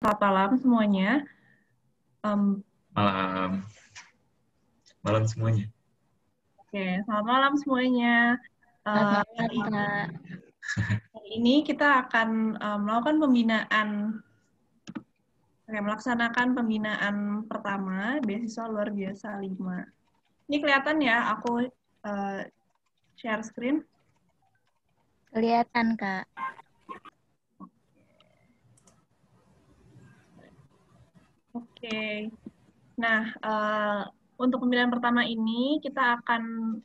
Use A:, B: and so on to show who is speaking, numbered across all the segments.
A: Selamat malam semuanya. Um,
B: Malam, malam semuanya.
A: Selamat malam semuanya.
C: Selamat
A: Hari
C: malam, Kak.
A: ini kita akan melakukan melaksanakan pembinaan pertama beasiswa luar biasa 5. Ini kelihatan ya, aku share screen.
C: Kelihatan, Kak.
A: Oke. Nah, untuk pembinaan pertama ini kita akan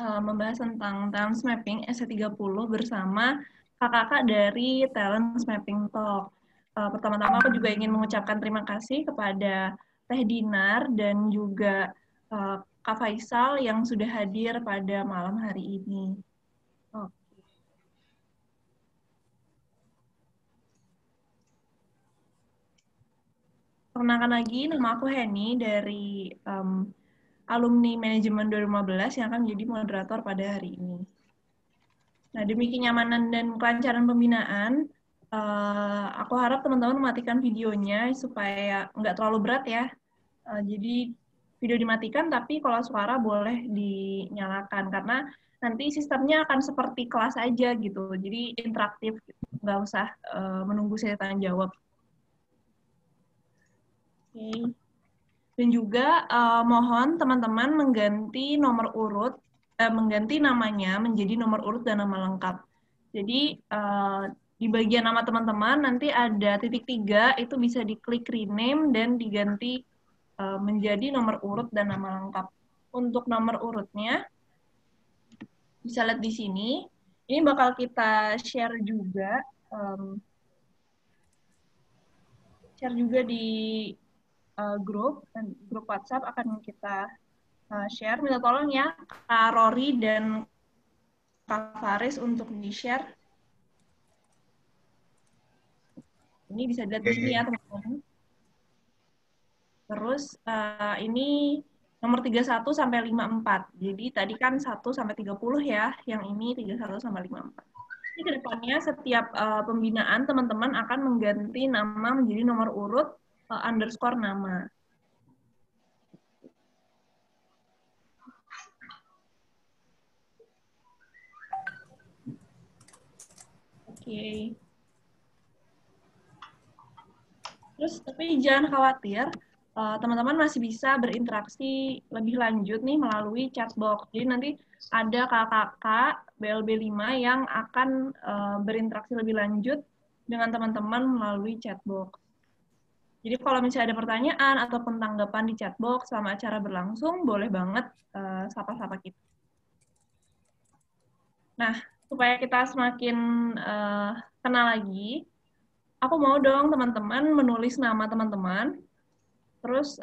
A: membahas tentang Talent Mapping SC30 bersama kakak-kakak dari Talent Mapping Talk. Pertama-tama aku juga ingin mengucapkan terima kasih kepada Teh Dinar dan juga Kak Faisal yang sudah hadir pada malam hari ini. Perkenalkan lagi, nama aku Henny dari alumni manajemen 2015 yang akan menjadi moderator pada hari ini. Nah, demi kenyamanan dan kelancaran pembinaan, aku harap teman-teman mematikan videonya supaya nggak terlalu berat ya. Jadi video dimatikan, tapi kalau suara boleh dinyalakan karena nanti sistemnya akan seperti kelas aja gitu. Jadi interaktif, nggak usah menunggu saya tanya jawab. Oke. Dan juga mohon teman-teman mengganti nomor urut, mengganti namanya menjadi nomor urut dan nama lengkap. Jadi di bagian nama teman-teman nanti ada titik 3, itu bisa diklik rename dan diganti menjadi nomor urut dan nama lengkap. Untuk nomor urutnya, bisa lihat di sini. Ini bakal kita share juga, di grup WhatsApp akan kita share. Minta tolong ya Kak Rory dan Kak Faris untuk di-share. Ini bisa dilihat di sini ya teman-teman. Terus ini nomor 31 sampai 54. Jadi tadi kan 1 sampai 30 ya, yang ini 31 sampai 54. Ini ke depannya setiap pembinaan teman-teman akan mengganti nama menjadi nomor urut underscore nama. Oke. Terus tapi jangan khawatir, teman-teman masih bisa berinteraksi lebih lanjut nih melalui chatbox. Jadi nanti ada kakak-kakak BLB 5 yang akan berinteraksi lebih lanjut dengan teman-teman melalui chatbox. Jadi kalau misalnya ada pertanyaan ataupun tanggapan di chatbox selama acara berlangsung, boleh banget sapa-sapa kita. Nah, supaya kita semakin kenal lagi, aku mau dong teman-teman menulis nama teman-teman. Terus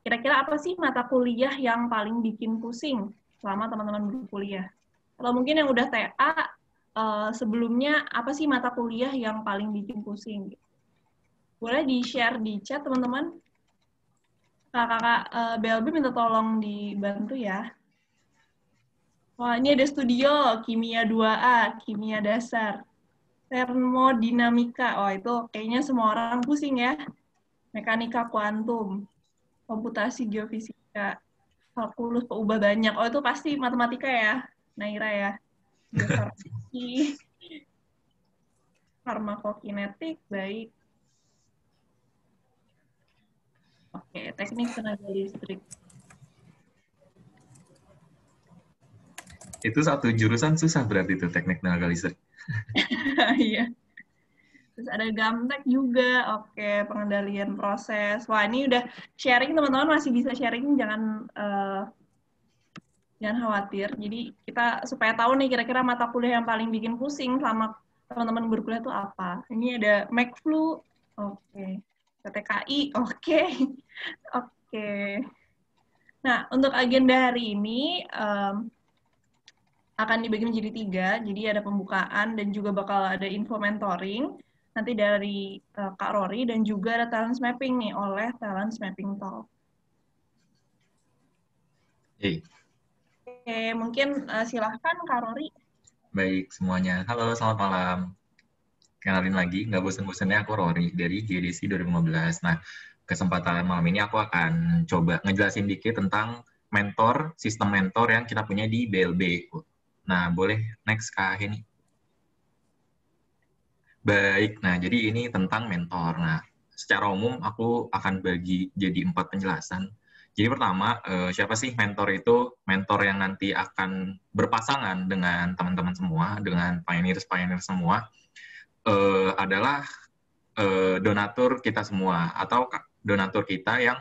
A: kira-kira apa sih mata kuliah yang paling bikin pusing selama teman-teman berkuliah? Atau mungkin yang udah TA, sebelumnya apa sih mata kuliah yang paling bikin pusing? Boleh di-share di chat teman-teman. Kakak-kakak BLB minta tolong dibantu ya. Wah, ini ada studio, Kimia 2A, Kimia Dasar. Termodinamika, oh itu kayaknya semua orang pusing ya. Mekanika kuantum, komputasi geofisika, kalkulus peubah banyak. Oh itu pasti matematika ya, Naira ya. Biofarmasi, farmakokinetik, baik. Oke, teknik tenaga listrik.
B: Itu satu jurusan susah berarti itu teknik tenaga listrik.
A: Iya. Terus ada Gamtek juga, oke, pengendalian proses. Wah, ini udah sharing, teman-teman masih bisa sharing, jangan khawatir. Jadi kita supaya tahu nih kira-kira mata kuliah yang paling bikin pusing selama teman-teman berkuliah itu apa. Ini ada McFlu, oke. PTKI, oke. Oke. Nah, untuk agenda hari ini akan dibagi menjadi 3. Jadi ada pembukaan dan juga bakal ada info mentoring. Nanti dari Kak Rory dan juga ada talent mapping nih oleh Talent Mapping Talk.
B: Hey.
A: Oke, mungkin silahkan Kak Rory.
B: Baik semuanya. Halo, selamat malam. Kenalin lagi, nggak bosan-bosannya aku Rory dari GDC 2015. Nah, kesempatan malam ini aku akan coba ngejelasin dikit tentang mentor, sistem mentor yang kita punya di BLB. Nah, boleh next Kak Heni. Baik, nah jadi ini tentang mentor. Nah, secara umum aku akan bagi jadi 4 penjelasan. Jadi pertama, siapa sih mentor itu? Mentor yang nanti akan berpasangan dengan teman-teman semua, dengan pioneers-pioneers semua, adalah donatur kita semua, atau donatur kita yang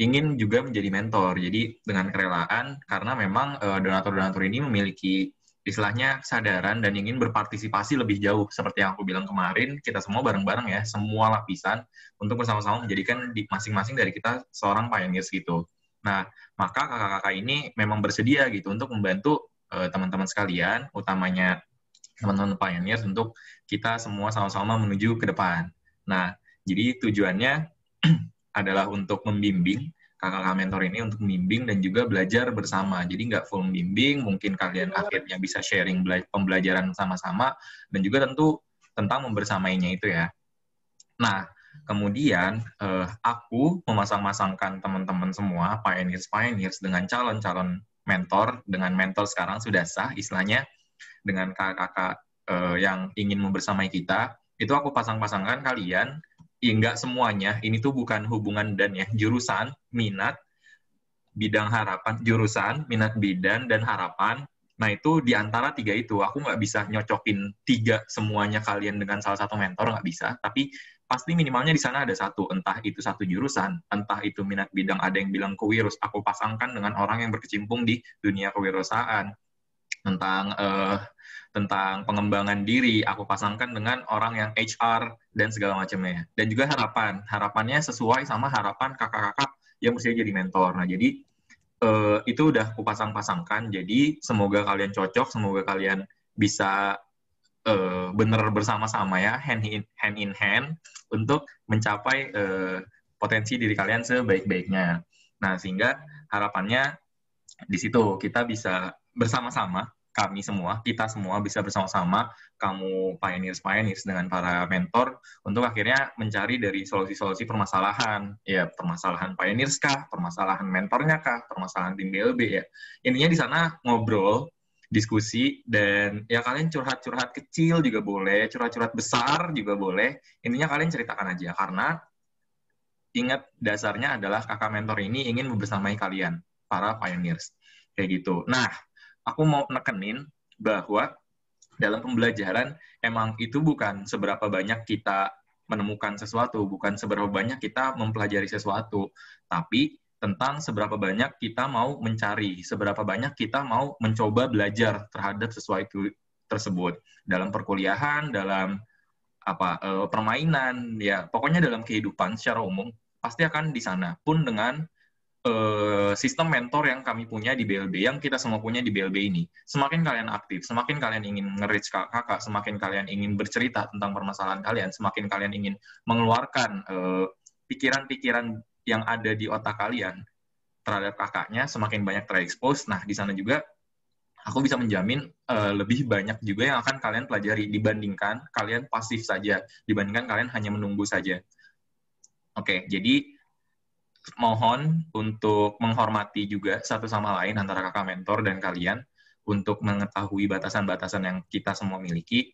B: ingin juga menjadi mentor. Jadi dengan kerelaan, karena memang donatur-donatur ini memiliki istilahnya kesadaran dan ingin berpartisipasi lebih jauh. Seperti yang aku bilang kemarin, kita semua bareng-bareng ya, semua lapisan, untuk bersama-sama menjadikan masing-masing dari kita seorang pioneers gitu. Nah, maka kakak-kakak ini memang bersedia gitu untuk membantu teman-teman sekalian, utamanya teman-teman pioneers, untuk kita semua sama-sama menuju ke depan. Nah, jadi tujuannya adalah untuk membimbing kakak-kakak mentor ini, untuk membimbing dan juga belajar bersama. Jadi nggak full membimbing, mungkin kalian akhirnya bisa sharing pembelajaran sama-sama, dan juga tentu tentang membersamainya itu ya. Nah, kemudian aku memasang-masangkan teman-teman semua, pioneers-pioneers, dengan calon-calon mentor, dengan mentor sekarang sudah sah, istilahnya, dengan kakak-kakak yang ingin membersamai kita, itu aku pasang-pasangkan kalian. Enggak semuanya, ini tuh bukan hubungan dan ya, jurusan, minat, bidang harapan, jurusan, minat bidan, dan harapan. Nah itu di antara 3 itu, aku nggak bisa nyocokin 3 semuanya kalian dengan salah satu mentor, nggak bisa, tapi pasti minimalnya di sana ada satu, entah itu satu jurusan, entah itu minat bidang, ada yang bilang kewirus, aku pasangkan dengan orang yang berkecimpung di dunia kewirausahaan, tentang pengembangan diri, aku pasangkan dengan orang yang HR dan segala macamnya. Dan juga harapannya sesuai sama harapan kakak-kakak yang mesti jadi mentor. Nah, jadi itu udah aku pasang-pasangkan. Jadi semoga kalian cocok, semoga kalian bisa benar bersama-sama ya, hand in hand, untuk mencapai potensi diri kalian sebaik-baiknya. Nah, sehingga harapannya di situ kita bisa bersama-sama, kami semua, kita semua bisa bersama-sama, kamu pioneers dengan para mentor, untuk akhirnya mencari dari solusi-solusi permasalahan. Ya, permasalahan pioneers kah, permasalahan mentornya kah, permasalahan tim BLB ya. Intinya di sana ngobrol, diskusi, dan ya kalian curhat-curhat kecil juga boleh, curhat-curhat besar juga boleh. Intinya kalian ceritakan aja, karena ingat dasarnya adalah kakak mentor ini ingin membersamai kalian, para pioneers. Kayak gitu. Nah, aku mau nekenin bahwa dalam pembelajaran emang itu bukan seberapa banyak kita menemukan sesuatu, bukan seberapa banyak kita mempelajari sesuatu, tapi tentang seberapa banyak kita mau mencari, seberapa banyak kita mau mencoba belajar terhadap sesuatu tersebut dalam perkuliahan, dalam permainan, ya pokoknya dalam kehidupan secara umum pasti akan di sana. Pun dengan sistem mentor yang kami punya di BLB, yang kita semua punya di BLB ini, semakin kalian aktif, semakin kalian ingin nge-reach kakak, semakin kalian ingin bercerita tentang permasalahan kalian, semakin kalian ingin mengeluarkan pikiran-pikiran yang ada di otak kalian terhadap kakaknya, semakin banyak terekspos. Nah, di sana juga aku bisa menjamin lebih banyak juga yang akan kalian pelajari dibandingkan kalian pasif saja, dibandingkan kalian hanya menunggu saja. Oke, jadi mohon untuk menghormati juga satu sama lain antara kakak mentor dan kalian, untuk mengetahui batasan-batasan yang kita semua miliki.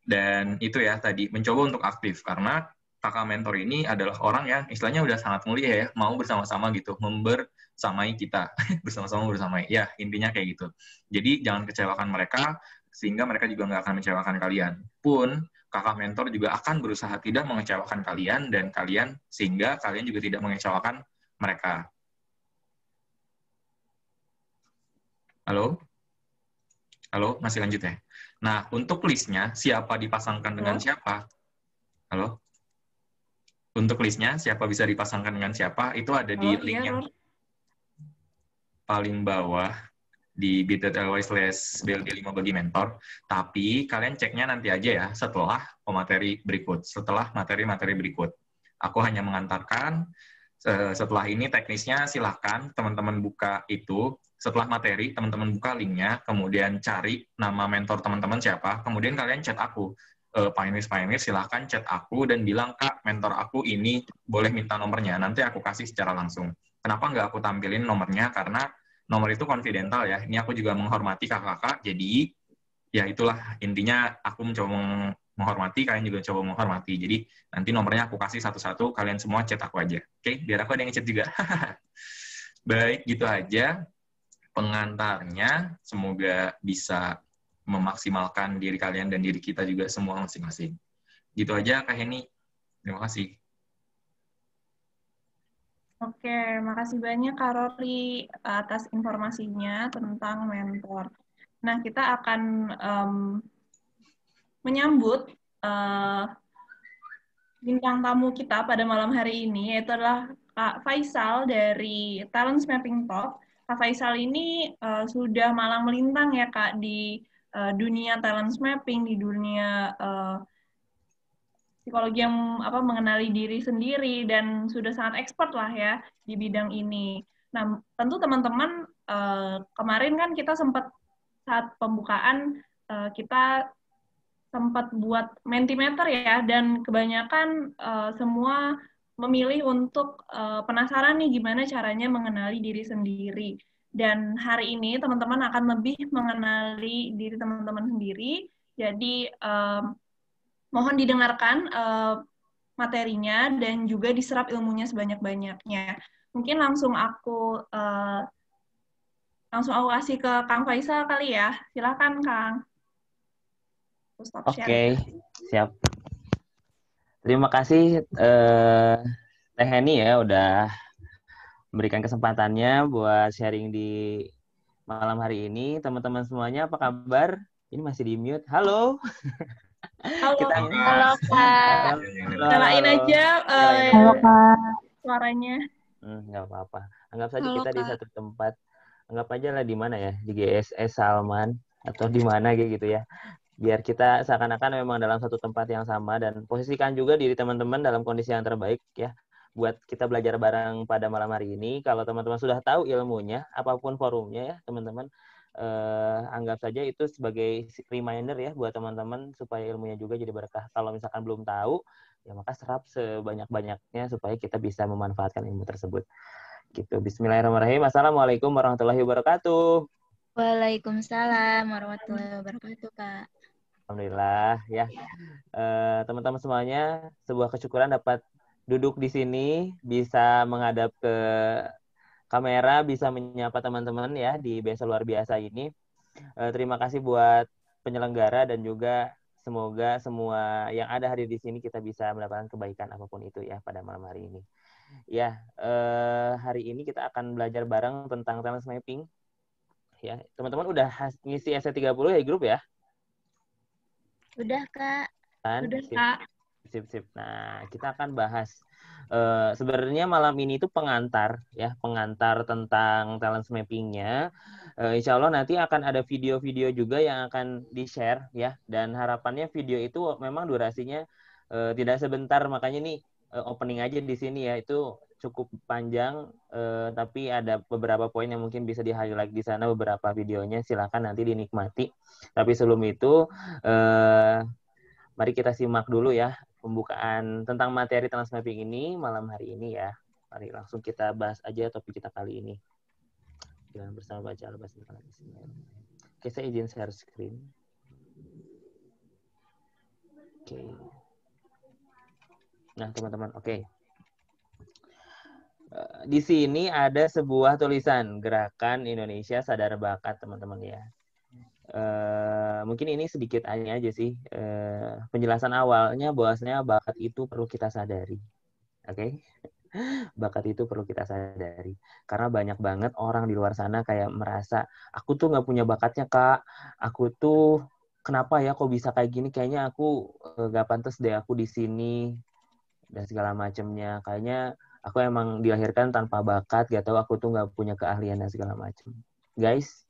B: Dan itu ya tadi, mencoba untuk aktif, karena kakak mentor ini adalah orang yang istilahnya udah sangat mulia ya, mau bersama-sama gitu, membersamai kita, bersama-sama bersamai. Ya, intinya kayak gitu. Jadi jangan kecewakan mereka, sehingga mereka juga nggak akan mengecewakan kalian. Pun kakak mentor juga akan berusaha tidak mengecewakan kalian, dan kalian, sehingga kalian juga tidak mengecewakan mereka. Halo? Halo, masih lanjut ya? Nah, untuk listnya, siapa dipasangkan dengan siapa? Halo? Untuk listnya, siapa bisa dipasangkan dengan siapa, itu ada di link yang paling bawah, di bit.ly/BLB5 bagi mentor. Tapi kalian ceknya nanti aja ya, setelah materi berikut, setelah materi-materi berikut. Aku hanya mengantarkan, setelah ini teknisnya silahkan teman-teman buka itu, setelah materi teman-teman buka linknya, kemudian cari nama mentor teman-teman siapa, kemudian kalian chat aku. pioneers silahkan chat aku dan bilang, Kak, mentor aku ini boleh minta nomornya, nanti aku kasih secara langsung. Kenapa nggak aku tampilin nomornya? Karena nomor itu konfidental ya. Ini aku juga menghormati kakak-kakak, jadi ya itulah intinya aku mencoba menghormati, kalian juga coba menghormati. Jadi nanti nomornya aku kasih satu-satu, kalian semua chat aku aja. Oke, biar aku ada yang chat juga. Baik, gitu aja pengantarnya. Semoga bisa memaksimalkan diri kalian dan diri kita juga semua masing-masing. Gitu aja Kak Heni. Terima kasih.
A: Oke, makasih banyak Kak Rory atas informasinya tentang mentor. Nah, kita akan menyambut bintang tamu kita pada malam hari ini, yaitu adalah Kak Faisal dari Talent Mapping Talk. Kak Faisal ini sudah malang melintang ya Kak di dunia talent mapping, di dunia psikologi yang mengenali diri sendiri, dan sudah sangat expert lah ya di bidang ini. Nah, tentu teman-teman kemarin kan kita sempat saat pembukaan kita sempat buat Mentimeter ya, dan kebanyakan semua memilih untuk penasaran nih gimana caranya mengenali diri sendiri. Dan hari ini teman-teman akan lebih mengenali diri teman-teman sendiri. Jadi mohon didengarkan materinya dan juga diserap ilmunya sebanyak-banyaknya. Mungkin langsung aku kasih ke Kang Faisal kali ya. Silakan Kang.
C: Oke, siap. Terima kasih Teh Heni ya udah memberikan kesempatannya buat sharing di malam hari ini. Teman-teman semuanya apa kabar? Ini masih di mute. Halo.
A: Halo,
C: Kita
A: halo Kak. Nyalain aja suaranya.
C: Nggak apa-apa. Anggap saja kita di satu tempat. Anggap aja lah di mana ya? Di GSS Salman atau di mana gitu ya. Biar kita seakan-akan memang dalam satu tempat yang sama, dan posisikan juga diri teman-teman dalam kondisi yang terbaik ya, buat kita belajar bareng pada malam hari ini. Kalau teman-teman sudah tahu ilmunya, apapun forumnya ya teman-teman, anggap saja itu sebagai reminder ya buat teman-teman supaya ilmunya juga jadi berkah. Kalau misalkan belum tahu, ya maka serap sebanyak-banyaknya supaya kita bisa memanfaatkan ilmu tersebut. Gitu. Bismillahirrahmanirrahim. Assalamualaikum warahmatullahi wabarakatuh.
D: Waalaikumsalam warahmatullahi wabarakatuh, Kak.
C: Alhamdulillah ya. Teman-teman semuanya, sebuah kesyukuran dapat duduk di sini, bisa menghadap ke kamera, bisa menyapa teman-teman ya di BESA luar biasa ini. Terima kasih buat penyelenggara dan juga semoga semua yang ada hadir di sini kita bisa mendapatkan kebaikan apapun itu ya pada malam hari ini. Ya, hari ini kita akan belajar bareng tentang talent mapping. Ya, teman-teman udah ngisi SC30 ya grup ya?
D: Udah, Kak.
A: Udah, Kak.
C: Sip. Nah, kita akan bahas sebenarnya malam ini itu pengantar tentang talent mapping-nya. Insya Allah nanti akan ada video-video juga yang akan di-share ya, dan harapannya video itu memang durasinya tidak sebentar, makanya nih opening aja di sini ya, itu cukup panjang, tapi ada beberapa poin yang mungkin bisa di-highlight di sana, beberapa videonya, silakan nanti dinikmati. Tapi sebelum itu mari kita simak dulu ya pembukaan tentang materi talent mapping ini malam hari ini ya. Mari langsung kita bahas aja topik kita kali ini. Jangan bersama baca al-Basmah. Oke, saya izin share screen. Oke. Nah, teman-teman, oke. Di sini ada sebuah tulisan Gerakan Indonesia Sadar Bakat, teman-teman ya. Mungkin ini sedikit aja sih penjelasan awalnya, bahwasanya bakat itu perlu kita sadari. Oke? Bakat itu perlu kita sadari karena banyak banget orang di luar sana kayak merasa aku tuh nggak punya bakatnya, Kak, aku tuh kenapa ya kok bisa kayak gini, kayaknya aku nggak pantas deh aku di sini dan segala macamnya, kayaknya aku emang dilahirkan tanpa bakat, gak tahu aku tuh nggak punya keahlian dan segala macam. Guys,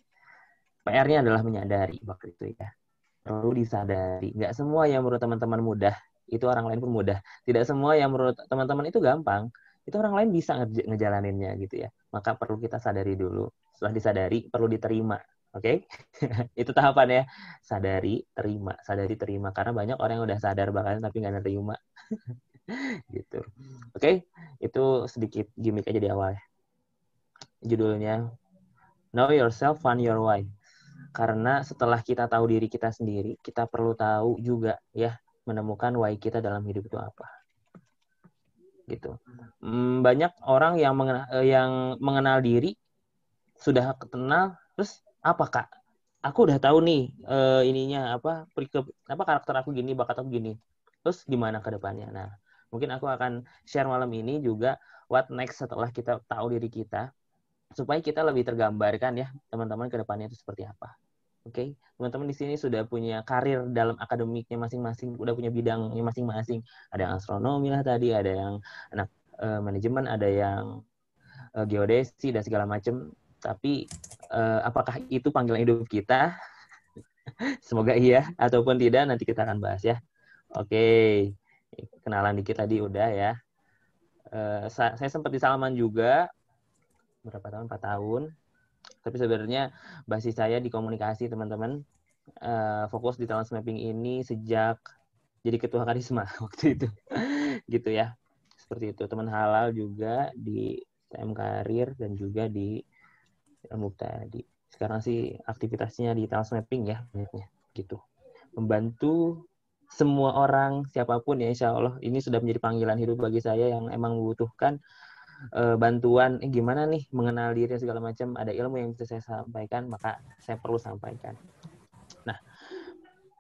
C: PR-nya adalah menyadari bakat itu ya. Perlu disadari. Nggak semua yang menurut teman-teman mudah, itu orang lain pun mudah. Tidak semua yang menurut teman-teman itu gampang, itu orang lain bisa ngejalaninnya gitu ya. Maka perlu kita sadari dulu. Setelah disadari, perlu diterima. Oke? Itu tahapannya. Sadari, terima. Karena banyak orang yang udah sadar bakatnya tapi nggak nerima. Gitu. Oke? Itu sedikit gimmick aja di awal ya. Judulnya Know Yourself, Find Your Why. Karena setelah kita tahu diri kita sendiri, kita perlu tahu juga ya menemukan why kita dalam hidup itu apa. Gitu. Banyak orang yang mengenal diri sudah kenal, terus apa Kak? Aku udah tahu nih ininya apa karakter aku gini, bakat aku gini. Terus gimana ke depannya? Nah, mungkin aku akan share malam ini juga what next setelah kita tahu diri kita supaya kita lebih tergambarkan ya teman-teman ke depannya itu seperti apa. Oke, teman-teman di sini sudah punya karir dalam akademiknya masing-masing, udah punya bidangnya masing-masing. Ada yang astronomi lah tadi, ada yang anak manajemen, ada yang geodesi dan segala macam. Tapi apakah itu panggilan hidup kita? Semoga iya, ataupun tidak nanti kita akan bahas ya. Oke, kenalan dikit tadi udah ya. Saya sempat di Salman juga, berapa tahun? 4 tahun. Tapi sebenarnya basis saya di komunikasi teman-teman. Fokus di talent mapping ini sejak jadi ketua karisma waktu itu. Gitu ya. Seperti itu. Teman halal juga di TM Karir dan juga di ilmu tadi. Sekarang sih aktivitasnya di talent mapping ya banyaknya. Gitu. Membantu semua orang siapapun ya insya Allah. Ini sudah menjadi panggilan hidup bagi saya yang emang membutuhkan bantuan gimana nih mengenal diri segala macam, ada ilmu yang bisa saya sampaikan maka saya perlu sampaikan. Nah,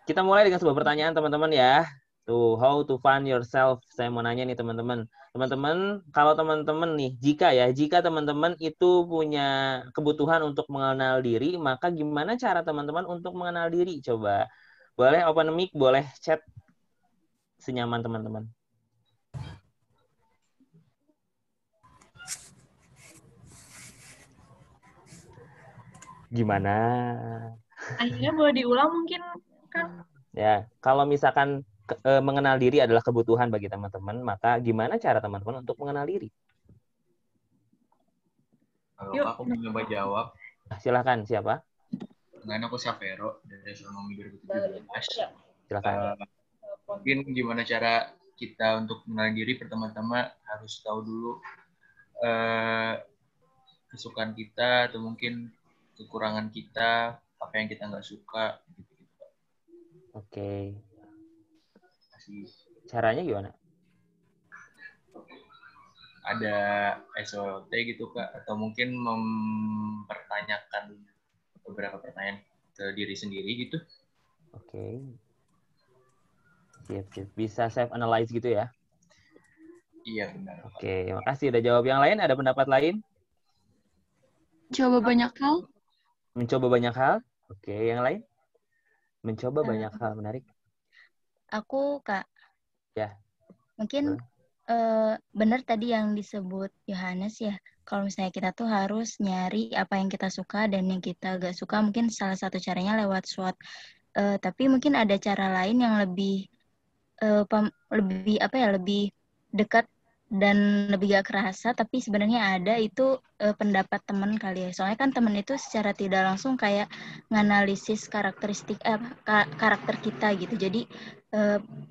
C: kita mulai dengan sebuah pertanyaan teman-teman ya. Tuh, how to find yourself. Saya mau nanya nih teman-teman. Teman-teman, kalau teman-teman nih, jika teman-teman itu punya kebutuhan untuk mengenal diri, maka gimana cara teman-teman untuk mengenal diri? Coba. Boleh open mic, boleh chat senyaman teman-teman. Gimana?
A: Akhirnya boleh diulang mungkin, Kak?
C: Ya, kalau misalkan mengenal diri adalah kebutuhan bagi teman-teman, maka gimana cara teman-teman untuk mengenal diri?
E: Kalau aku mencoba jawab.
C: Silakan, siapa?
E: Dengan aku Sapero dari Astronomi 2017.
C: Silakan.
E: Mungkin gimana cara kita untuk mengenal diri, pertama-tama harus tahu dulu kesukaan kita atau mungkin kekurangan kita, apa yang kita nggak suka. Gitu.
C: Oke. Caranya gimana?
E: Ada SOT gitu Kak, atau mungkin mempertanyakan beberapa pertanyaan ke diri sendiri gitu.
C: Oke. Siap. Bisa self-analyze gitu ya?
E: Iya benar.
C: Oke, makasih udah jawab. Yang lain, ada pendapat lain?
F: Coba banyak hal.
C: Mencoba banyak hal? Oke, yang lain? Mencoba banyak hal, menarik.
D: Aku, Kak.
C: Ya.
D: Mungkin benar tadi yang disebut Yohanes ya. Kalau misalnya kita tuh harus nyari apa yang kita suka dan yang kita gak suka, mungkin salah satu caranya lewat SWOT. Tapi mungkin ada cara lain yang lebih lebih dekat dan lebih gak kerasa, tapi sebenarnya ada itu pendapat teman kali ya. Soalnya kan teman itu secara tidak langsung kayak nganalisis karakteristik karakter kita gitu. Jadi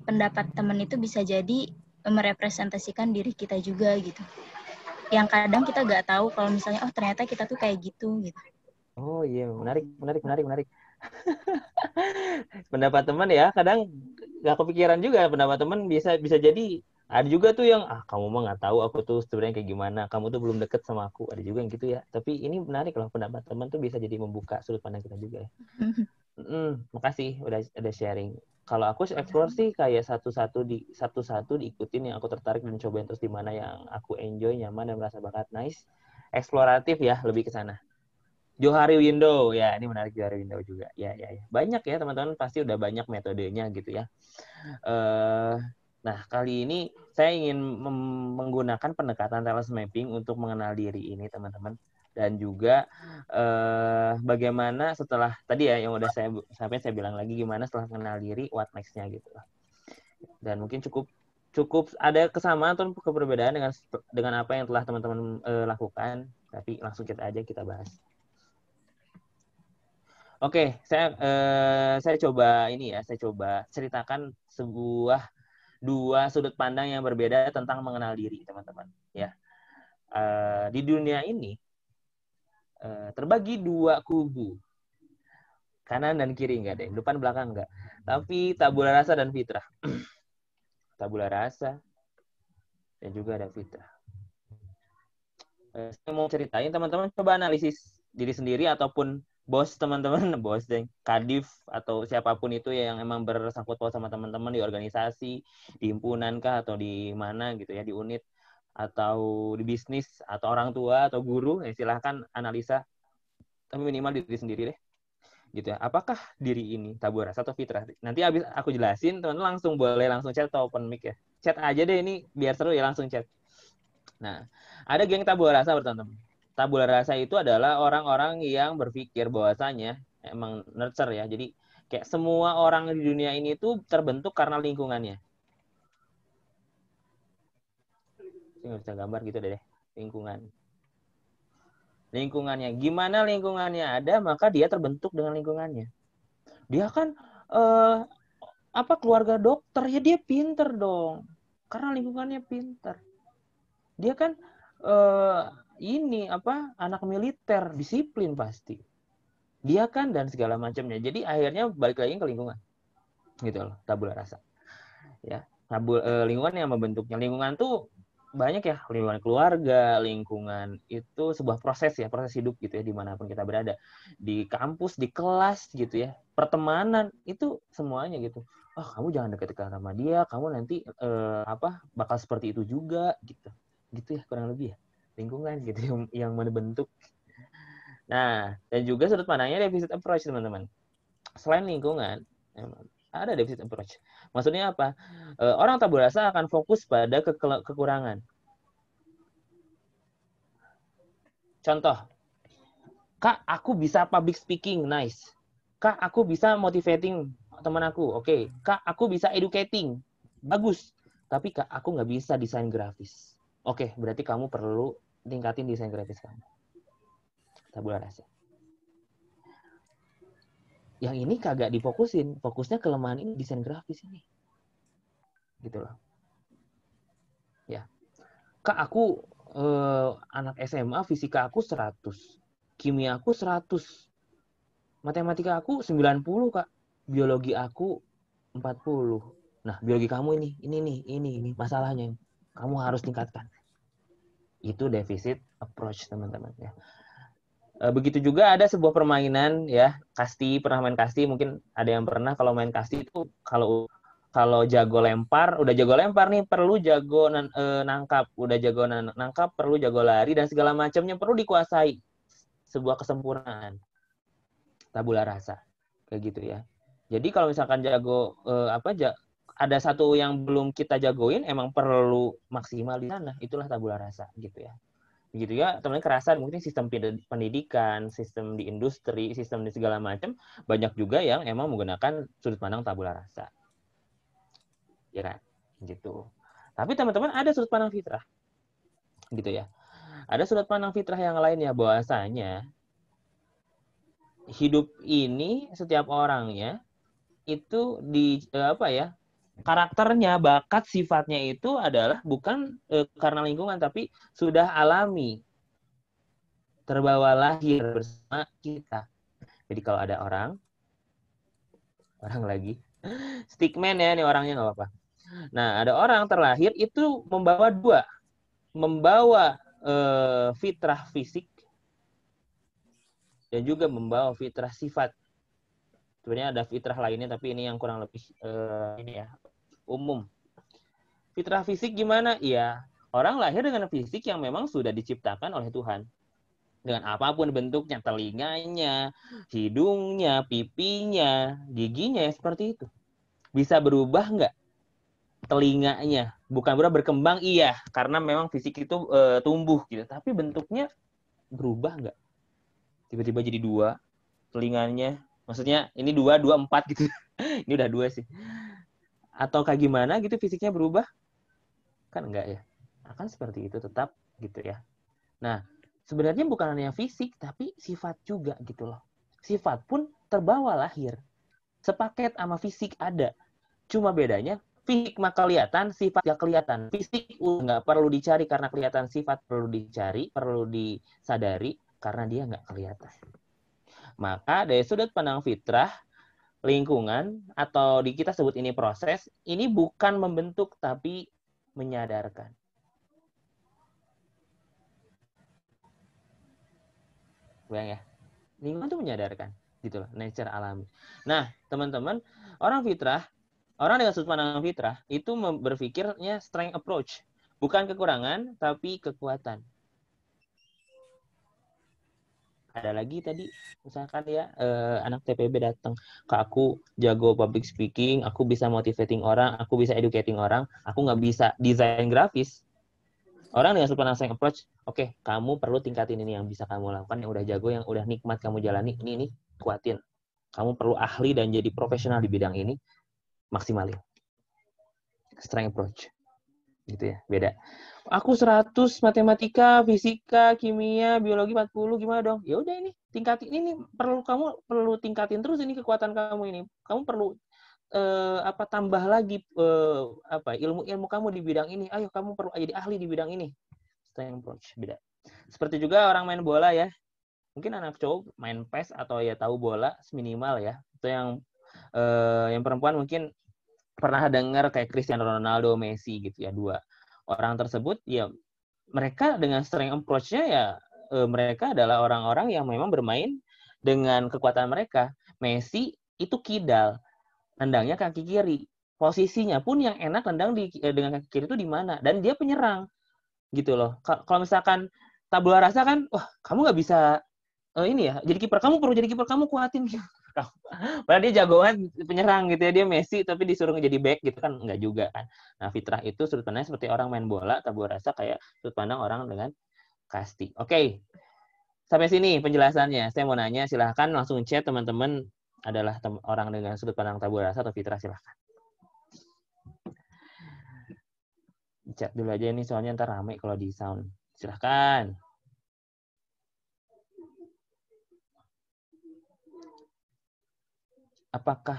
D: pendapat teman itu bisa jadi merepresentasikan diri kita juga gitu. Yang kadang kita gak tahu kalau misalnya ternyata kita tuh kayak gitu gitu.
C: Oh iya, menarik. Pendapat teman ya, kadang gak kepikiran juga pendapat teman bisa jadi ada juga tuh yang kamu mah nggak tahu aku tuh sebenarnya kayak gimana, kamu tuh belum deket sama aku, ada juga yang gitu ya. Tapi ini menarik loh, pendapat teman tuh bisa jadi membuka sudut pandang kita juga ya. Makasih udah sharing. Kalau aku explore sih kayak satu-satu diikutin yang aku tertarik dan cobain terus di mana yang aku enjoy, nyaman dan merasa bakat. Nice. Eksploratif ya, lebih ke sana. Johari Window, ya ini menarik Johari Window juga. Ya. Banyak ya teman-teman, pasti udah banyak metodenya gitu ya. Nah, kali ini saya ingin menggunakan pendekatan talent mapping untuk mengenal diri ini, teman-teman. Dan juga bagaimana setelah tadi ya yang udah saya bilang lagi gimana setelah mengenal diri, what next-nya gitu. Dan mungkin cukup ada kesamaan atau keberbedaan dengan apa yang telah teman-teman lakukan, tapi langsung kita bahas. Oke, saya coba ini ya, saya coba ceritakan dua sudut pandang yang berbeda tentang mengenal diri, teman-teman. Ya, di dunia ini terbagi dua kubu, kanan dan kiri nggak deh, depan belakang nggak. Tapi tabula rasa dan fitrah. Tabula rasa dan juga ada fitrah. Saya mau ceritain, teman-teman coba analisis diri sendiri ataupun bos teman-teman, bos deh, kadif atau siapapun itu yang emang bersangkut paut sama teman-teman di organisasi, di himpunan kah atau di mana gitu ya, di unit atau di bisnis atau orang tua atau guru, ya silahkan analisa, tapi minimal diri sendiri deh. Gitu ya. Apakah diri ini tabula rasa atau fitrah? Nanti habis aku jelasin, teman-teman boleh langsung chat atau open mic ya. Chat aja deh ini biar seru ya, langsung chat. Nah, ada geng tabula rasa, teman-teman. Tabula rasa itu adalah orang-orang yang berpikir bahwasanya emang nurture ya. Jadi kayak semua orang di dunia ini tuh terbentuk karena lingkungannya. Saya nggak bisa gambar gitu deh. Lingkungannya. Gimana lingkungannya ada, maka dia terbentuk dengan lingkungannya. Dia kan keluarga dokter ya, dia pinter dong. Karena lingkungannya pinter. Dia kan anak militer, disiplin pasti. Dia kan dan segala macamnya. Jadi akhirnya balik lagi ke lingkungan. Gitu loh, tabula rasa. Ya, lingkungan yang membentuknya. Lingkungan tuh banyak ya, lingkungan keluarga, lingkungan itu sebuah proses ya, proses hidup gitu ya, dimanapun kita berada. Di kampus, di kelas gitu ya, pertemanan, itu semuanya gitu. Kamu jangan dekat-dekat sama dia, kamu nanti bakal seperti itu juga gitu. Gitu ya, kurang lebih ya. Lingkungan gitu yang membentuk. Nah, dan juga sudut pandangnya deficit approach, teman-teman. Selain lingkungan, ada deficit approach. Maksudnya apa? Orang tabula rasa akan fokus pada kekurangan. Contoh, Kak, aku bisa public speaking, nice. Kak, aku bisa motivating teman aku, oke. Kak, aku bisa educating, bagus. Tapi Kak, aku nggak bisa desain grafis. Oke, berarti kamu perlu tingkatin desain grafis kamu. Tabula rasa. Yang ini kagak difokusin, fokusnya kelemahan ini desain grafis ini. Gitu loh. Ya. Kak, aku anak SMA, fisika aku 100. Kimia aku 100. Matematika aku 90, Kak. Biologi aku 40. Nah, biologi kamu ini masalahnya. Kamu harus tingkatkan. Itu deficit approach, teman-teman ya. Begitu juga ada sebuah permainan ya, kasti, pernah main kasti, mungkin ada yang pernah. Kalau main kasti itu kalau jago lempar, udah jago lempar nih, perlu jago nangkap, udah jago nangkap, perlu jago lari dan segala macamnya perlu dikuasai. Sebuah kesempurnaan. Tabula rasa. Kayak gitu ya. Jadi kalau misalkan jago ada satu yang belum kita jagoin, emang perlu maksimal di sana. Itulah tabula rasa gitu ya. Gitu ya, teman-teman kerasan mungkin sistem pendidikan, sistem di industri, sistem di segala macam, banyak juga yang emang menggunakan sudut pandang tabula rasa. Ya kan? Gitu. Tapi teman-teman ada sudut pandang fitrah. Gitu ya. Ada sudut pandang fitrah yang lainnya, bahwasanya hidup ini setiap orangnya itu karakternya, bakat, sifatnya itu adalah bukan karena lingkungan, tapi sudah alami, terbawa lahir bersama kita. Jadi kalau ada orang lagi stickman ya, nih orangnya nggak apa-apa. Nah, ada orang terlahir itu membawa fitrah fisik dan juga membawa fitrah sifat. Sebenarnya ada fitrah lainnya, tapi ini yang kurang lebih umum. Fitrah fisik gimana? Iya, orang lahir dengan fisik yang memang sudah diciptakan oleh Tuhan. Dengan apapun bentuknya, telinganya, hidungnya, pipinya, giginya, seperti itu. Bisa berubah nggak? Telinganya. Bukan berkembang, iya. Karena memang fisik itu tumbuh gitu. Tapi bentuknya berubah nggak? Tiba-tiba jadi 2, telinganya. Maksudnya ini 2, 4 gitu. Ini udah 2 sih. Atau kayak gimana gitu fisiknya berubah? Kan enggak ya. Akan seperti itu tetap gitu ya. Nah, sebenarnya bukan hanya fisik, tapi sifat juga gitu loh. sifat pun terbawa lahir. Sepaket sama fisik ada. Cuma bedanya, fisik mah kelihatan, sifat nggak kelihatan. Fisik nggak perlu dicari karena kelihatan, sifat perlu dicari, perlu disadari karena dia nggak kelihatan. Maka dari sudut pandang fitrah, lingkungan, atau kita sebut ini proses, ini bukan membentuk tapi menyadarkan. Bayang ya, lingkungan itu menyadarkan, gitu loh, nature alami. Nah, teman-teman, orang dengan sudut pandang fitrah itu berpikirnya strength approach, bukan kekurangan tapi kekuatan. Ada lagi tadi, misalkan ya, anak TPB datang ke aku, jago public speaking, aku bisa motivating orang, aku bisa educating orang, aku nggak bisa desain grafis. Orang dengan sudut pandang strength approach, oke, kamu perlu tingkatin ini yang bisa kamu lakukan, yang udah jago, yang udah nikmat kamu jalani, ini kuatin. Kamu perlu ahli dan jadi profesional di bidang ini, maksimalin. Strength approach. Gitu ya, beda. Aku 100 matematika, fisika, kimia, biologi 40, gimana dong? Ya udah ini, tingkatin ini, kamu perlu tingkatin terus ini kekuatan kamu ini. Kamu perlu tambah lagi ilmu kamu di bidang ini. Ayo kamu perlu jadi ahli di bidang ini. Strength approach, beda. Seperti juga orang main bola ya. Mungkin anak cowok main PES atau ya tahu bola minimal ya. Itu yang perempuan mungkin pernah dengar kayak Cristiano Ronaldo, Messi gitu ya, dua orang tersebut ya, mereka dengan strength approach-nya ya mereka adalah orang-orang yang memang bermain dengan kekuatan mereka. Messi itu kidal, nendangnya kaki kiri, posisinya pun yang enak nendang dengan kaki kiri itu di mana, dan dia penyerang gitu loh. Kalau misalkan tabula rasa kan, wah kamu nggak bisa ini ya, jadi kiper, kamu perlu jadi kiper, kamu kuatin gitu. Padahal dia jagoan penyerang gitu ya, dia Messi tapi disuruh jadi back gitu kan, enggak juga kan. Nah, fitrah itu sudut pandangnya seperti orang main bola, tabula rasa kayak sudut pandang orang dengan kasti. Oke. Sampai sini penjelasannya. Saya mau nanya, silahkan langsung chat teman-teman adalah orang dengan sudut pandang tabula rasa atau fitrah, silahkan. Chat dulu aja ini soalnya ntar rame kalau di sound. Silahkan. Apakah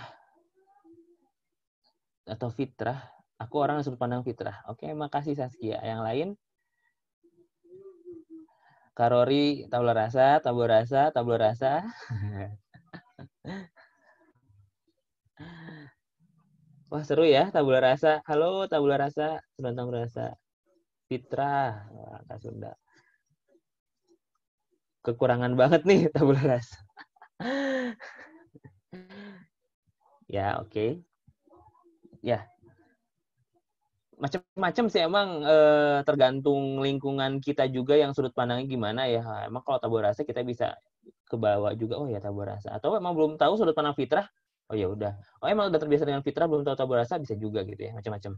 C: atau fitrah? Aku orang sudut pandang fitrah. Oke, makasih Saskia. Yang lain? Karori, tabula rasa. Wah, seru ya tabula rasa. Halo tabula rasa, tabula rasa. Fitrah, Kak Sunda. Kekurangan banget nih tabula rasa. Ya, oke. Ya. Macam-macam sih emang tergantung lingkungan kita juga yang sudut pandangnya gimana ya. Emang kalau tabula rasa kita bisa ke bawah juga, oh ya tabula rasa. Atau emang belum tahu sudut pandang fitrah, oh ya udah. Oh emang udah terbiasa dengan fitrah belum tahu tabula rasa, bisa juga gitu ya, macam-macam.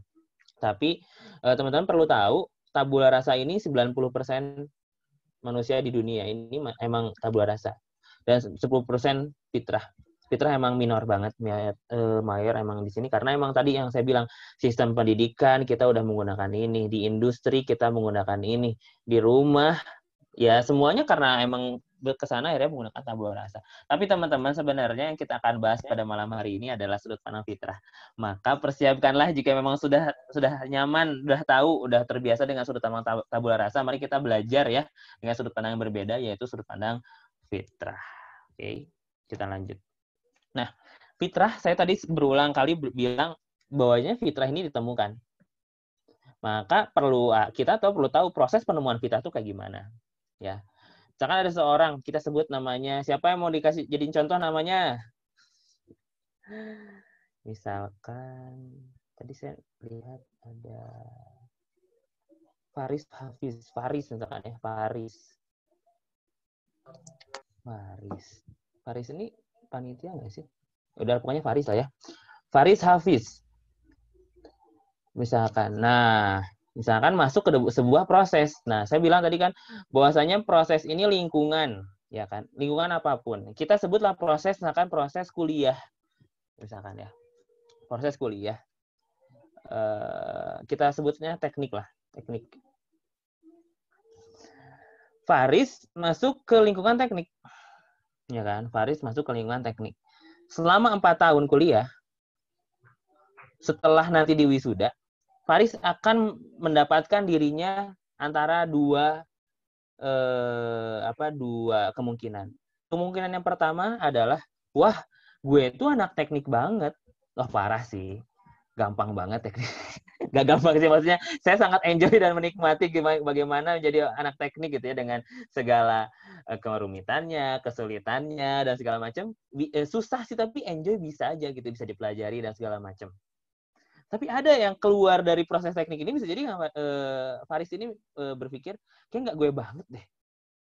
C: Tapi teman-teman perlu tahu tabula rasa ini 90% manusia di dunia ini emang tabula rasa. Dan 10% fitrah. Fitrah emang minor banget, mayor emang di sini karena emang tadi yang saya bilang, sistem pendidikan kita udah menggunakan ini, di industri kita menggunakan ini, di rumah ya semuanya karena emang ke sana akhirnya menggunakan tabula rasa. Tapi teman-teman, sebenarnya yang kita akan bahas pada malam hari ini adalah sudut pandang fitrah. Maka persiapkanlah jika memang sudah nyaman, sudah tahu, sudah terbiasa dengan sudut pandang tabula rasa, mari kita belajar ya dengan sudut pandang yang berbeda, yaitu sudut pandang fitrah. Oke, kita lanjut. Nah, fitrah saya tadi berulang kali bilang bahwanya fitrah ini ditemukan. Maka kita perlu tahu proses penemuan fitrah itu kayak gimana. Ya. Misalkan ada seorang, kita sebut namanya, siapa yang mau dikasih jadiin contoh namanya? Misalkan tadi saya lihat ada Faris Hafiz, Faris misalkan ya, Faris ini panitia nggak sih? Udah pokoknya Faris lah ya. Faris Hafiz. Misalkan. Nah, misalkan masuk ke sebuah proses. Nah, saya bilang tadi kan bahwasanya proses ini lingkungan, ya kan? Lingkungan apapun. Kita sebutlah proses, misalkan proses kuliah. Misalkan ya. Proses kuliah. Kita sebutnya teknik lah, teknik. Faris masuk ke lingkungan teknik. ya kan? Faris masuk ke lingkungan teknik. Selama 4 tahun kuliah, setelah nanti di wisuda, Faris akan mendapatkan dirinya antara dua kemungkinan. Kemungkinan yang pertama adalah, wah, gue tuh anak teknik banget. Wah, parah sih. Gampang banget teknik. Gak gampang sih, maksudnya saya sangat enjoy dan menikmati bagaimana menjadi anak teknik gitu ya, dengan segala kerumitannya, kesulitannya, dan segala macam. Susah sih, tapi enjoy bisa aja gitu, bisa dipelajari dan segala macam. Tapi ada yang keluar dari proses teknik ini, bisa jadi Faris ini berpikir, kayak nggak gue banget deh.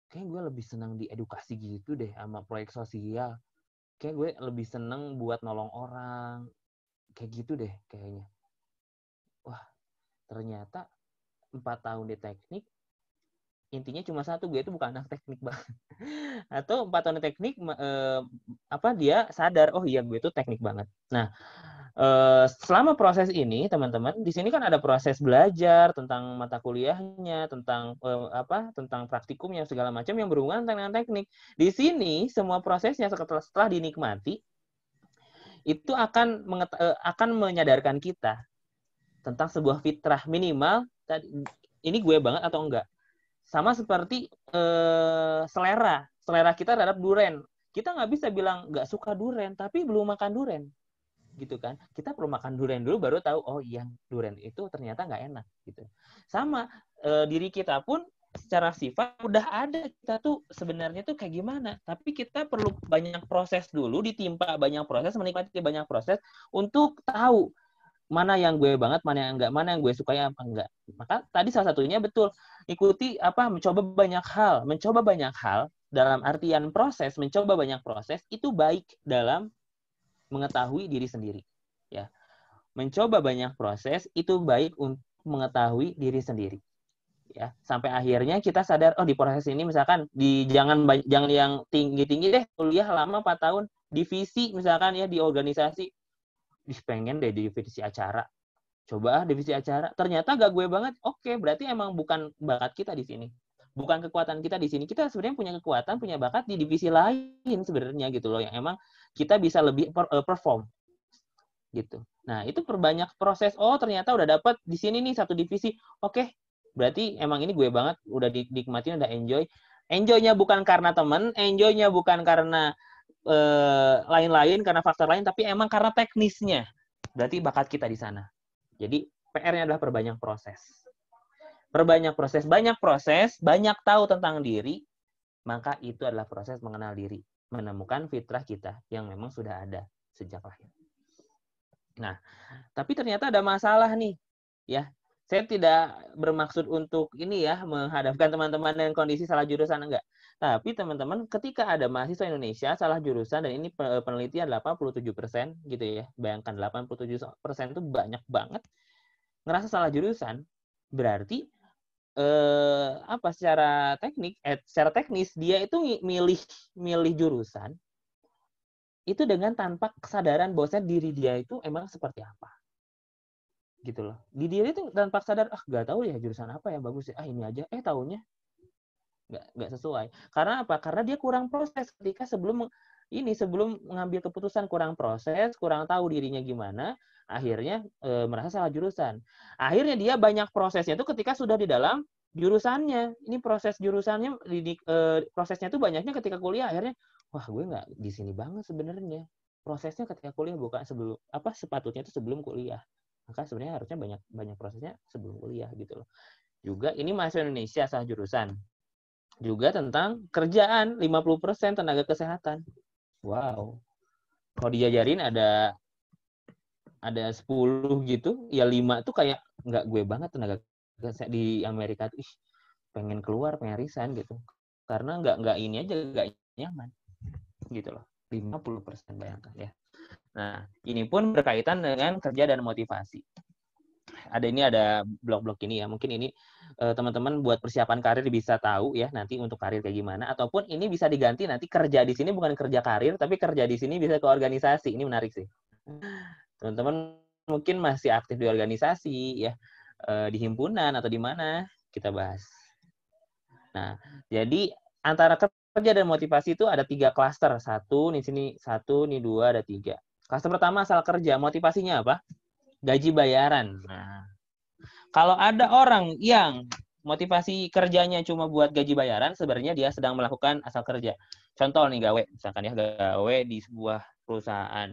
C: Kayak gue lebih senang di edukasi gitu deh, sama proyek sosial. Kayak gue lebih senang buat nolong orang. Kayak gitu deh kayaknya. Wah, ternyata 4 tahun di teknik, intinya cuma satu, gue itu bukan anak teknik banget. Atau 4 tahun di teknik, dia sadar, oh iya gue itu teknik banget. Nah, selama proses ini, teman-teman, di sini kan ada proses belajar tentang mata kuliahnya, tentang tentang praktikumnya segala macam yang berhubungan dengan teknik. Di sini semua prosesnya setelah dinikmati itu akan menyadarkan kita tentang sebuah fitrah minimal. Ini gue banget atau enggak? Sama seperti selera kita terhadap duren. Kita nggak bisa bilang nggak suka duren, tapi belum makan duren. Gitu kan, kita perlu makan durian dulu baru tahu, oh iya, durian itu ternyata nggak enak gitu. Sama diri kita pun secara sifat udah ada, kita tuh sebenarnya tuh kayak gimana, tapi kita perlu banyak proses dulu, ditimpa banyak proses, menikmati banyak proses untuk tahu mana yang gue banget, mana yang enggak, mana yang gue sukai apa enggak. Maka tadi salah satunya betul, ikuti mencoba banyak hal dalam artian proses, mencoba banyak proses itu baik dalam mengetahui diri sendiri, ya. Mencoba banyak proses itu baik untuk mengetahui diri sendiri, ya. Sampai akhirnya kita sadar, oh di proses ini misalkan jangan yang tinggi-tinggi deh, kuliah lama 4 tahun, divisi misalkan ya di organisasi, pengen deh di divisi acara. Coba divisi acara, ternyata gak gue banget. Oke, berarti emang bukan bakat kita di sini. Bukan kekuatan kita di sini. Kita sebenarnya punya kekuatan, punya bakat di divisi lain sebenarnya gitu loh, yang emang kita bisa lebih perform gitu. Nah, itu perbanyak proses. Oh, ternyata udah dapat di sini nih satu divisi. Oke, berarti emang ini gue banget, udah dinikmatin, udah enjoy. Enjoy-nya bukan karena temen, enjoy-nya bukan karena lain-lain, karena faktor lain, tapi emang karena teknisnya. Berarti bakat kita di sana. Jadi PR-nya adalah perbanyak proses. Perbanyak proses, banyak tahu tentang diri, maka itu adalah proses mengenal diri, menemukan fitrah kita yang memang sudah ada sejak lahir. Nah, tapi ternyata ada masalah nih, ya. Saya tidak bermaksud untuk ini ya, menghadapkan teman-teman dengan kondisi salah jurusan, enggak. Tapi teman-teman, ketika ada mahasiswa Indonesia salah jurusan, dan ini penelitian 87% gitu ya, bayangkan 87% itu banyak banget, ngerasa salah jurusan, berarti secara teknis dia itu milih jurusan itu dengan tanpa kesadaran bahwa diri dia itu emang seperti apa, gitu loh. Di diri itu tanpa sadar, nggak tahu ya jurusan apa yang bagus ya, ini aja, taunya nggak sesuai. Karena apa? Karena dia kurang proses ketika sebelum mengambil keputusan, kurang proses, kurang tahu dirinya gimana, akhirnya merasa salah jurusan. Akhirnya dia banyak prosesnya itu ketika sudah di dalam jurusannya. Ini proses jurusannya, prosesnya itu banyaknya ketika kuliah. Akhirnya, wah gue nggak di sini banget sebenarnya. Prosesnya ketika kuliah, bukan sebelum sepatutnya itu sebelum kuliah. Maka sebenarnya harusnya banyak prosesnya sebelum kuliah gitu loh. Juga ini mahasiswa Indonesia salah jurusan. Juga tentang kerjaan, 50% tenaga kesehatan. Wow. Kalau dijajarin ada 10 gitu, ya 5 tuh kayak nggak gue banget tenaga kesehatan di Amerika tuh. Pengen keluar, pengen resign gitu. Karena nggak ini aja, nggak nyaman. Gitu loh. 50% bayangkan ya. Nah, ini pun berkaitan dengan kerja dan motivasi. Ada blog-blog ini ya. Mungkin ini teman-teman buat persiapan karir bisa tahu ya nanti untuk karir kayak gimana, ataupun ini bisa diganti nanti kerja di sini bukan kerja karir tapi kerja di sini bisa ke organisasi. Ini menarik sih. Teman-teman mungkin masih aktif di organisasi ya, di himpunan atau di mana, kita bahas. Nah, jadi antara kerja dan motivasi itu ada 3 klaster. 1, di sini 1, nih 2, ada 3. Klaster pertama asal kerja. Motivasinya apa? Gaji bayaran. Nah, kalau ada orang yang motivasi kerjanya cuma buat gaji bayaran, sebenarnya dia sedang melakukan asal kerja. Contoh nih gawe, misalkan ya gawe di sebuah perusahaan.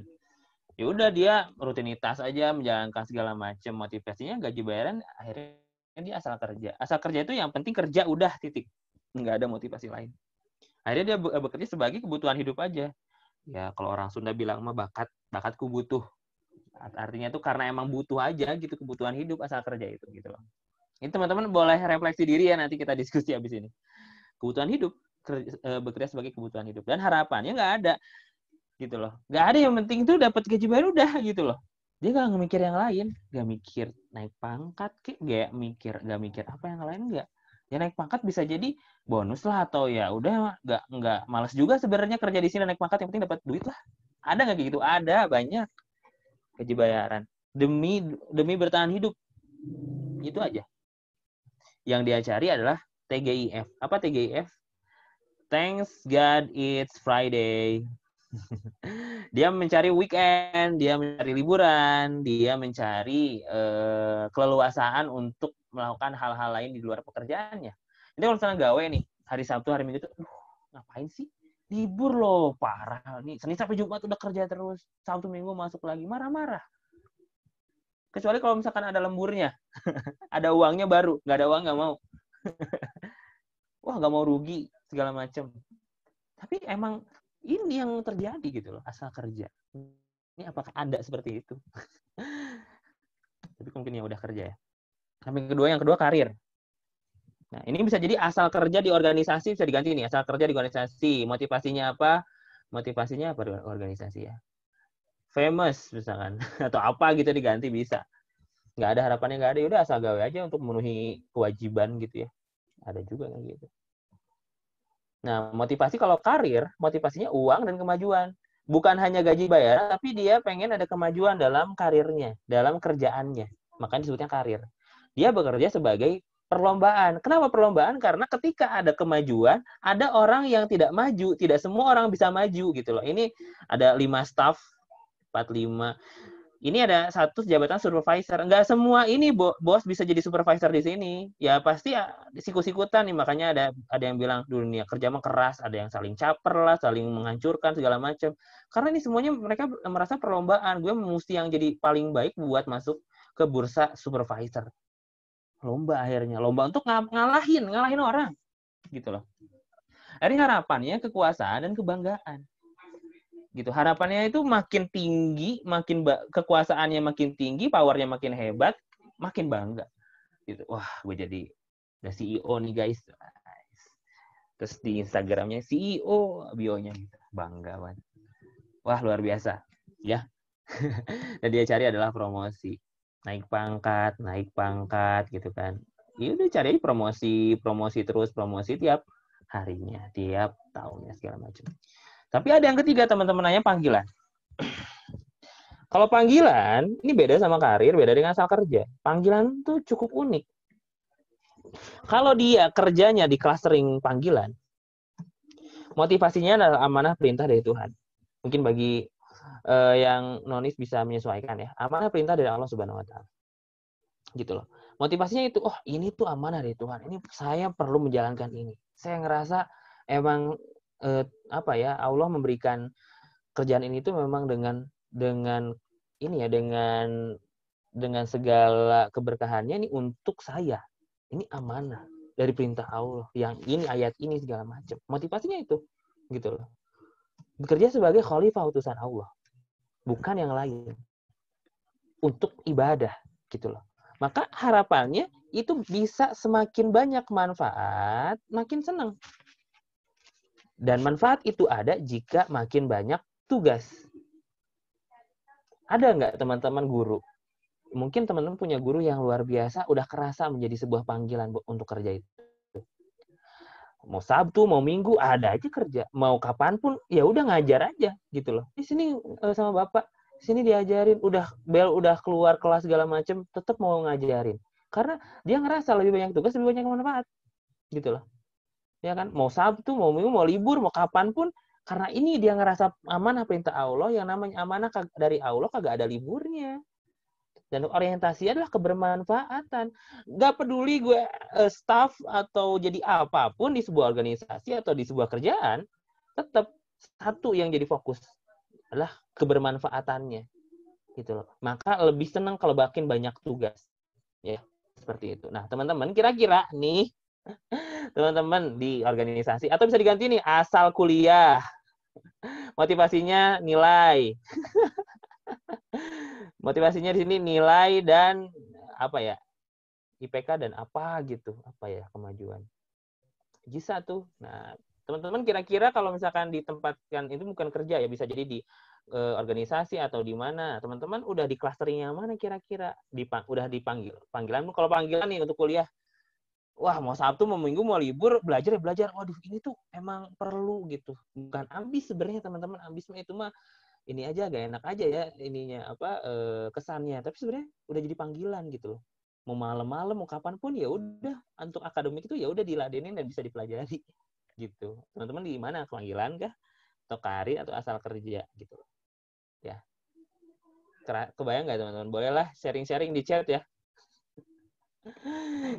C: Ya udah dia rutinitas aja menjalankan segala macam, motivasinya gaji bayaran, akhirnya dia asal kerja. Asal kerja itu yang penting kerja udah titik. Nggak ada motivasi lain. Akhirnya dia bekerja sebagai kebutuhan hidup aja. Ya kalau orang Sunda bilang mah bakatku butuh. Artinya itu karena emang butuh aja gitu, kebutuhan hidup asal kerja itu gitu loh. Ini teman-teman boleh refleksi diri ya, nanti kita diskusi habis ini. Kebutuhan hidup, bekerja sebagai kebutuhan hidup. Dan harapannya nggak ada gitu loh. Nggak ada, yang penting tuh dapat gaji baru udah gitu loh. Dia nggak mikir yang lain, nggak mikir naik pangkat, nggak mikir apa yang lain, nggak. Ya naik pangkat bisa jadi bonus lah, atau ya udah nggak malas juga sebenarnya kerja di sini naik pangkat, yang penting dapat duit lah. Ada nggak kayak gitu? Ada, banyak. Gaji bayaran demi bertahan hidup. Itu aja. Yang dia cari adalah TGIF. Apa TGIF? Thanks God it's Friday. Dia mencari weekend, dia mencari liburan, dia mencari keleluasaan untuk melakukan hal-hal lain di luar pekerjaannya. Jadi kalau misalnya gawe nih, hari Sabtu, hari Minggu itu, ngapain sih? Libur loh, parah. Nih, Senin sampai Jumat udah kerja terus. Sabtu Minggu masuk lagi, marah-marah. Kecuali kalau misalkan ada lemburnya, ada uangnya baru, nggak ada uang nggak mau. Wah, nggak mau rugi, segala macam. Tapi emang ini yang terjadi gitu loh, asal kerja. Ini apakah Anda seperti itu? Tapi mungkin yang udah kerja ya. Yang kedua karir. Nah, ini bisa jadi asal kerja di organisasi, bisa diganti nih, asal kerja di organisasi. Motivasinya apa? Motivasinya apa organisasi ya? Famous misalkan, atau apa gitu diganti bisa. Nggak ada harapannya, nggak ada, ya udah asal gawe aja untuk memenuhi kewajiban gitu ya. Ada juga kayak gitu. Nah, motivasi kalau karir, motivasinya uang dan kemajuan. Bukan hanya gaji bayaran, tapi dia pengen ada kemajuan dalam karirnya, dalam kerjaannya. Makanya disebutnya karir. Dia bekerja sebagai perlombaan. Kenapa perlombaan? Karena ketika ada kemajuan, ada orang yang tidak maju. Tidak semua orang bisa maju gitu loh. Ini ada 5 staff, 45. Ini ada 1 jabatan supervisor. Enggak semua ini bos bisa jadi supervisor di sini. Ya pasti sikut-sikutan nih. Makanya ada yang bilang dunia kerja mah keras. Ada yang saling caper lah, saling menghancurkan segala macam. Karena ini semuanya mereka merasa perlombaan. Gue mesti yang jadi paling baik buat masuk ke bursa supervisor. Lomba akhirnya. Lomba untuk ngalahin orang. Gitu loh. Akhirnya harapannya kekuasaan dan kebanggaan. Gitu. Harapannya itu makin tinggi, kekuasaannya makin tinggi, powernya makin hebat, makin bangga. Gitu. Wah, gue jadi udah CEO nih guys. Terus di Instagramnya CEO bio-nya gitu. Bangga banget. Wah, luar biasa. Ya. Dan dia cari adalah promosi. Naik pangkat gitu kan. Ya udah cari promosi tiap harinya, tiap tahunnya segala macam. Tapi ada yang ketiga, teman-teman, nanya panggilan. Kalau panggilan, ini beda sama karir, beda dengan asal kerja. Panggilan tuh cukup unik. Kalau dia kerjanya di clustering panggilan, motivasinya adalah amanah perintah dari Tuhan. Mungkin bagi yang nonis bisa menyesuaikan ya. Amanah perintah dari Allah Subhanahu wa Ta'ala. Gitu loh. Motivasinya itu, oh ini tuh amanah dari Tuhan. Ini saya perlu menjalankan ini. Saya ngerasa emang Allah memberikan kerjaan ini tuh memang dengan ini ya, dengan segala keberkahannya ini untuk saya. Ini amanah dari perintah Allah. Yang ini ayat ini segala macam. Motivasinya itu gitu loh. Bekerja sebagai khalifah utusan Allah. Bukan yang lain. Untuk ibadah gitu loh. Maka harapannya itu bisa semakin banyak manfaat, makin senang. Dan manfaat itu ada jika makin banyak tugas. Ada nggak teman-teman guru? Mungkin teman-teman punya guru yang luar biasa, udah kerasa menjadi sebuah panggilan untuk kerja itu. Mau Sabtu, mau Minggu, ada aja kerja. Mau kapanpun, ya udah ngajar aja gitu loh. Di sini sama Bapak, di sini diajarin, udah keluar kelas segala macam, tetap mau ngajarin. Karena dia ngerasa lebih banyak tugas, lebih banyak manfaat. Gitu loh. Ya kan? Mau Sabtu, mau Minggu, mau libur, mau kapanpun, karena ini dia ngerasa amanah perintah Allah, yang namanya amanah dari Allah kagak ada liburnya. Dan orientasi adalah kebermanfaatan. Gak peduli gue staff atau jadi apapun di sebuah organisasi atau di sebuah kerjaan, tetap satu yang jadi fokus adalah kebermanfaatannya. Gitu loh. Maka lebih senang kalau makin banyak tugas. Ya, seperti itu. Nah, teman-teman, kira-kira nih, teman-teman di organisasi, atau bisa diganti nih, asal kuliah. Motivasinya nilai. Motivasinya di sini nilai dan apa ya? IPK dan apa gitu. Apa ya, kemajuan. Bisa tuh. Nah, teman-teman kira-kira kalau misalkan ditempatkan, itu bukan kerja ya, bisa jadi di organisasi atau di mana. Teman-teman udah di klasternya mana kira-kira? Udah dipanggil. Panggilan, kalau panggilan nih untuk kuliah, wah mau Sabtu, mau Minggu, mau libur, belajar ya belajar. Waduh, ini tuh emang perlu gitu. Bukan ambis sebenarnya teman-teman. Ambis itu mah ini aja gak enak aja ya ininya kesannya. Tapi sebenarnya udah jadi panggilan gitu loh. Mau malam-malam, mau kapanpun ya udah untuk akademik itu ya udah diladenin dan bisa dipelajari gitu. Teman-teman di mana, panggilan kah atau karir atau asal kerja gitu. Ya. Kebayang nggak teman-teman? Bolehlah sharing-sharing di chat ya.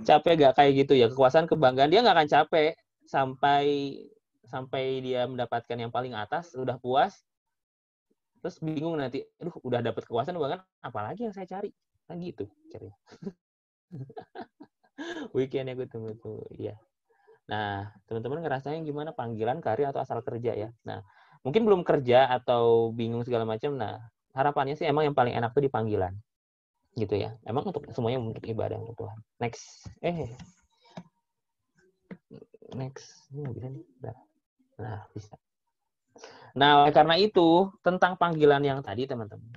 C: Capek gak kayak gitu ya, kekuasaan kebanggaan dia nggak akan capek sampai dia mendapatkan yang paling atas, udah puas, terus bingung nanti, aduh udah dapat kekuasaan kebanggaan, apalagi yang saya cari, kan gitu ceritanya. Weekendnya gue tunggu-tunggu, iya. Nah, teman-teman ngerasain gimana panggilan, karir atau asal kerja ya? Nah, mungkin belum kerja atau bingung segala macam. Nah, harapannya sih emang yang paling enak tuh di panggilan. Gitu ya. Emang untuk semuanya untuk ibadah untuk Tuhan. Next. Next. Ini bisa nih. Nah, bisa. Nah, karena itu tentang panggilan yang tadi, teman-teman.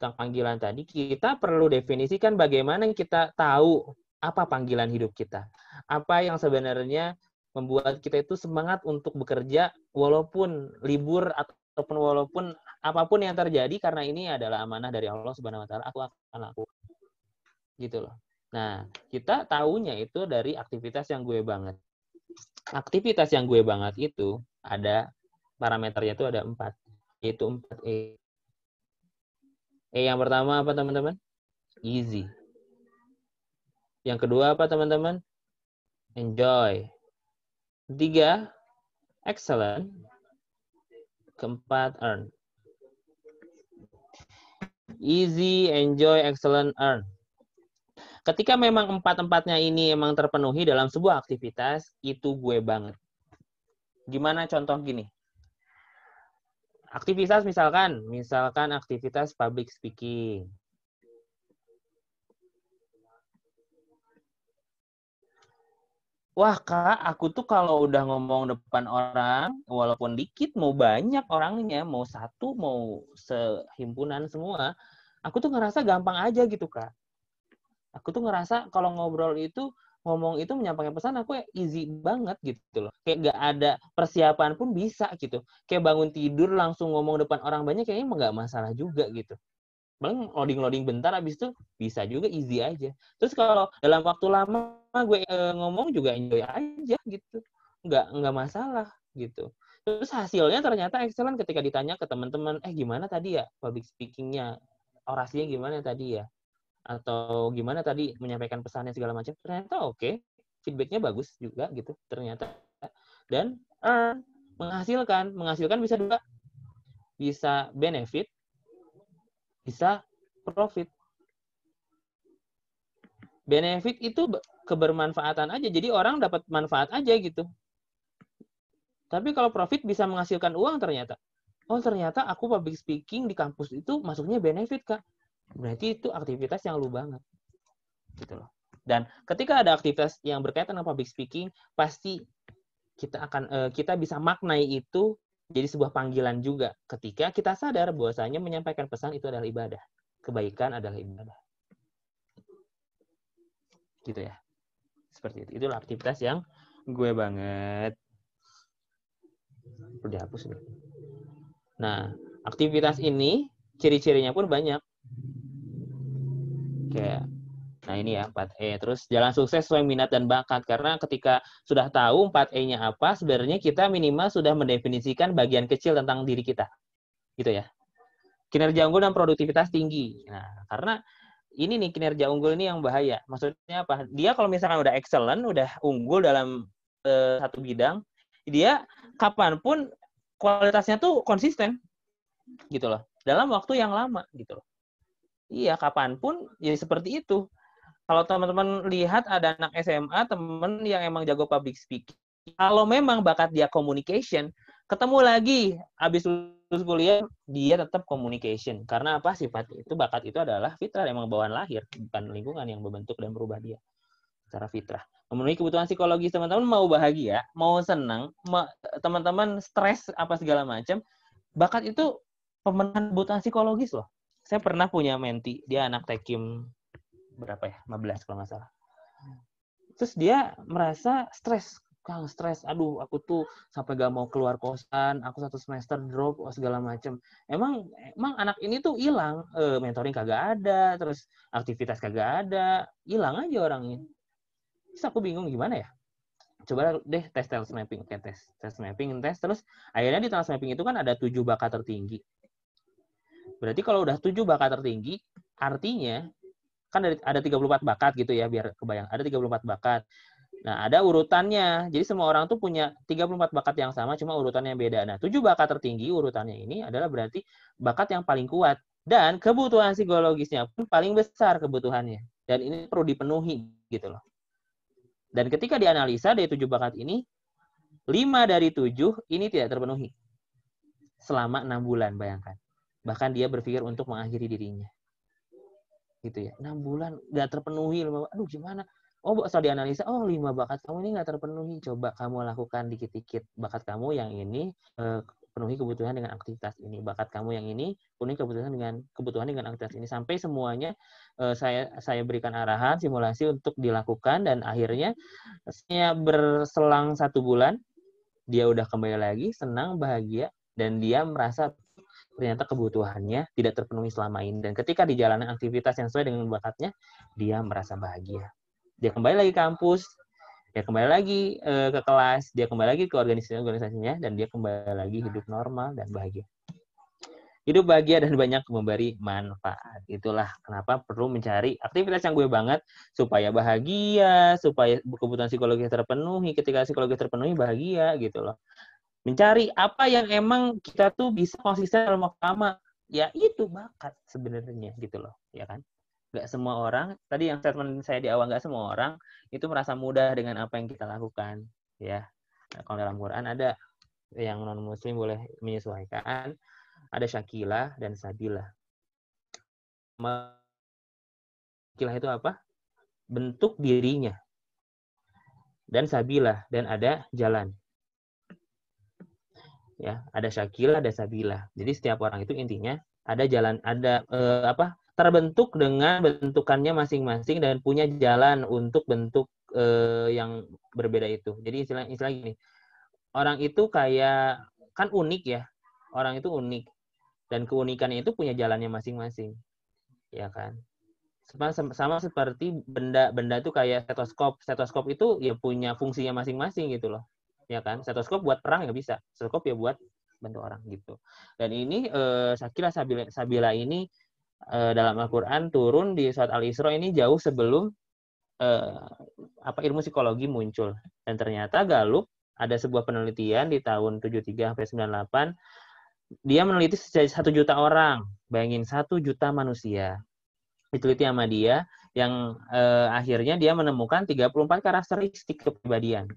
C: Tentang panggilan tadi, kita perlu definisikan bagaimana kita tahu apa panggilan hidup kita. Apa yang sebenarnya membuat kita itu semangat untuk bekerja walaupun libur ataupun walaupun apapun yang terjadi, karena ini adalah amanah dari Allah Subhanahu wa taala, aku akan lakukan. Gitu loh. Nah, kita tahunya itu dari aktivitas yang gue banget. Aktivitas yang gue banget itu ada parameternya itu ada 4, yaitu 4E. Yang pertama apa teman-teman? Easy. Yang kedua apa teman-teman? Enjoy. Ketiga, excellent. Keempat, earn. Easy, enjoy, excellent, earn. Ketika memang 4-4-nya ini emang terpenuhi dalam sebuah aktivitas, itu gue banget. Gimana contoh gini? Aktivitas misalkan aktivitas public speaking. Wah Kak, aku tuh kalau udah ngomong depan orang, walaupun dikit, mau banyak orangnya, mau satu, mau sehimpunan semua, aku tuh ngerasa gampang aja gitu Kak. Aku tuh ngerasa kalau ngomong itu menyampaikan pesan, aku easy banget gitu loh. Kayak gak ada persiapan pun bisa gitu. Kayak bangun tidur langsung ngomong depan orang banyak, kayaknya nggak masalah juga gitu. Paling loading bentar, habis itu bisa juga easy aja. Terus kalau dalam waktu lama gue ngomong juga enjoy aja gitu. Nggak masalah gitu. Terus hasilnya ternyata excellent ketika ditanya ke teman-teman, gimana tadi ya public speaking-nya, orasinya gimana tadi ya? Atau gimana tadi menyampaikan pesannya segala macam, ternyata oke, feedbacknya bagus juga gitu ternyata, dan menghasilkan bisa juga, bisa benefit, bisa profit. Benefit itu kebermanfaatan aja, jadi orang dapat manfaat aja gitu. Tapi kalau profit bisa menghasilkan uang ternyata. Oh ternyata aku public speaking di kampus itu masuknya benefit Kak. Berarti itu aktivitas yang lu banget. Gitu loh. Dan ketika ada aktivitas yang berkaitan dengan public speaking, pasti kita bisa maknai itu jadi sebuah panggilan juga. Ketika kita sadar bahwasanya menyampaikan pesan itu adalah ibadah. Kebaikan adalah ibadah. Gitu ya. Seperti itu. Itulah aktivitas yang gue banget. Udah hapus nih. Nah, aktivitas ini ciri-cirinya pun banyak. Kayak Nah, ini ya 4E. Terus jalan sukses sesuai minat dan bakat. Karena ketika sudah tahu 4E-nya apa, sebenarnya kita minimal sudah mendefinisikan bagian kecil tentang diri kita. Gitu ya. Kinerja unggul dan produktivitas tinggi. Nah, karena ini nih kinerja unggul ini yang bahaya. Maksudnya apa? Dia kalau misalkan udah excellent, udah unggul dalam satu bidang, dia kapanpun kualitasnya tuh konsisten. Gitu loh. Dalam waktu yang lama. Gitu loh. Iya, kapanpun ya seperti itu. Kalau teman-teman lihat ada anak SMA, teman yang emang jago public speaking, kalau memang bakat dia communication, ketemu lagi habis lulus kuliah, dia tetap communication. Karena apa? Sifat itu, bakat itu adalah fitrah, emang bawaan lahir, bukan lingkungan yang membentuk dan merubah dia secara fitrah. Memenuhi kebutuhan psikologis teman-teman, mau bahagia, mau senang, teman-teman stres apa segala macam, bakat itu pemenuhan kebutuhan psikologis loh. Saya pernah punya menti, dia anak tekim berapa ya, 15 kalau nggak salah. Terus dia merasa stres, Kang, stres. Aduh, aku tuh sampai gak mau keluar kosan, aku 1 semester drop, segala macem. Emang anak ini tuh hilang, mentoring kagak ada, terus aktivitas kagak ada, hilang aja orangnya. Terus aku bingung gimana ya? Coba deh tes talent mapping, oke, tes mapping, terus akhirnya di talent mapping itu kan ada 7 bakat tertinggi. Berarti kalau udah 7 bakat tertinggi, artinya kan ada 34 bakat gitu ya, biar kebayang. Ada 34 bakat. Nah, ada urutannya. Jadi semua orang tuh punya 34 bakat yang sama, cuma urutannya beda. Nah, 7 bakat tertinggi urutannya ini adalah berarti bakat yang paling kuat. Dan kebutuhan psikologisnya pun paling besar kebutuhannya. Dan ini perlu dipenuhi gitu loh. Dan ketika dianalisa dari 7 bakat ini, 5 dari 7 ini tidak terpenuhi. Selama 6 bulan, bayangkan. Bahkan dia berpikir untuk mengakhiri dirinya. Gitu ya, 6 bulan nggak terpenuhi, aduh gimana? Oh, asal dianalisa, oh 5 bakat kamu ini nggak terpenuhi, coba kamu lakukan dikit-dikit bakat kamu yang ini, penuhi kebutuhan dengan aktivitas ini, bakat kamu yang ini penuhi kebutuhan dengan aktivitas ini, sampai semuanya saya berikan arahan simulasi untuk dilakukan, dan akhirnya berselang 1 bulan dia udah kembali lagi senang, bahagia, dan dia merasa ternyata kebutuhannya tidak terpenuhi selama ini. Dan ketika dijalankan aktivitas yang sesuai dengan bakatnya, dia merasa bahagia. Dia kembali lagi ke kampus, dia kembali lagi ke kelas, dia kembali lagi ke organisasinya, dan dia kembali lagi hidup normal dan bahagia. Hidup bahagia dan banyak memberi manfaat. Itulah kenapa perlu mencari aktivitas yang gue banget, supaya bahagia, supaya kebutuhan psikologi terpenuhi. Ketika psikologi terpenuhi, bahagia gitu loh. Mencari apa yang emang kita tuh bisa konsisten dalam waktu lama. Ya itu bakat sebenarnya gitu loh, ya kan? Nggak semua orang, tadi yang statement saya di awal, nggak semua orang itu merasa mudah dengan apa yang kita lakukan, ya. Nah, kalau dalam Quran ada yang non-muslim boleh menyesuaikan, ada syakilah dan sabilah. Syakilah itu apa? Bentuk dirinya. Dan sabilah, dan ada jalan. Ya, ada syakilah, ada sabilah. Jadi setiap orang itu intinya ada jalan, ada terbentuk dengan bentukannya masing-masing dan punya jalan untuk bentuk yang berbeda itu. Jadi istilah gini, orang itu kayak kan unik ya, orang itu unik dan keunikannya itu punya jalannya masing-masing, ya kan? Sama seperti benda itu kayak stetoskop itu ya punya fungsinya masing-masing gitu loh. Ya kan, stetoskop buat perang nggak bisa, stetoskop ya buat bantu orang gitu. Dan ini Syakilah Sabila ini dalam Al-Quran turun di surat Al-Isra ini jauh sebelum ilmu psikologi muncul. Dan ternyata Gallup ada sebuah penelitian di tahun 73 sampai 98, dia meneliti 1 juta orang, bayangin 1 juta manusia diteliti sama dia, yang akhirnya dia menemukan 34 karakteristik kepribadian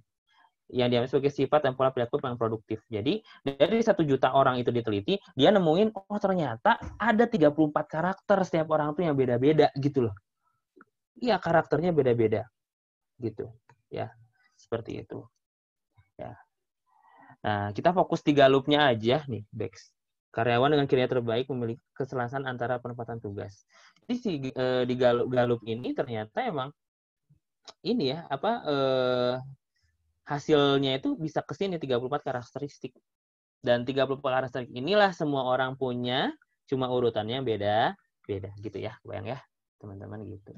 C: yang diambil sebagai sifat dan pola perilaku yang produktif. Jadi dari 1 juta orang itu diteliti, dia nemuin ternyata ada 34 karakter, setiap orang tuh yang beda-beda gitu loh. Iya, karakternya beda-beda gitu. Ya, seperti itu. Ya. Nah, kita fokus di Gallup-nya aja nih, Bex. Karyawan dengan kinerja terbaik memiliki keselasan antara penempatan tugas. Jadi di Gallup ini ternyata emang ini ya, hasilnya itu bisa ke sini 34 karakteristik. Dan 34 karakteristik inilah semua orang punya, cuma urutannya beda gitu ya, bayang ya, teman-teman gitu.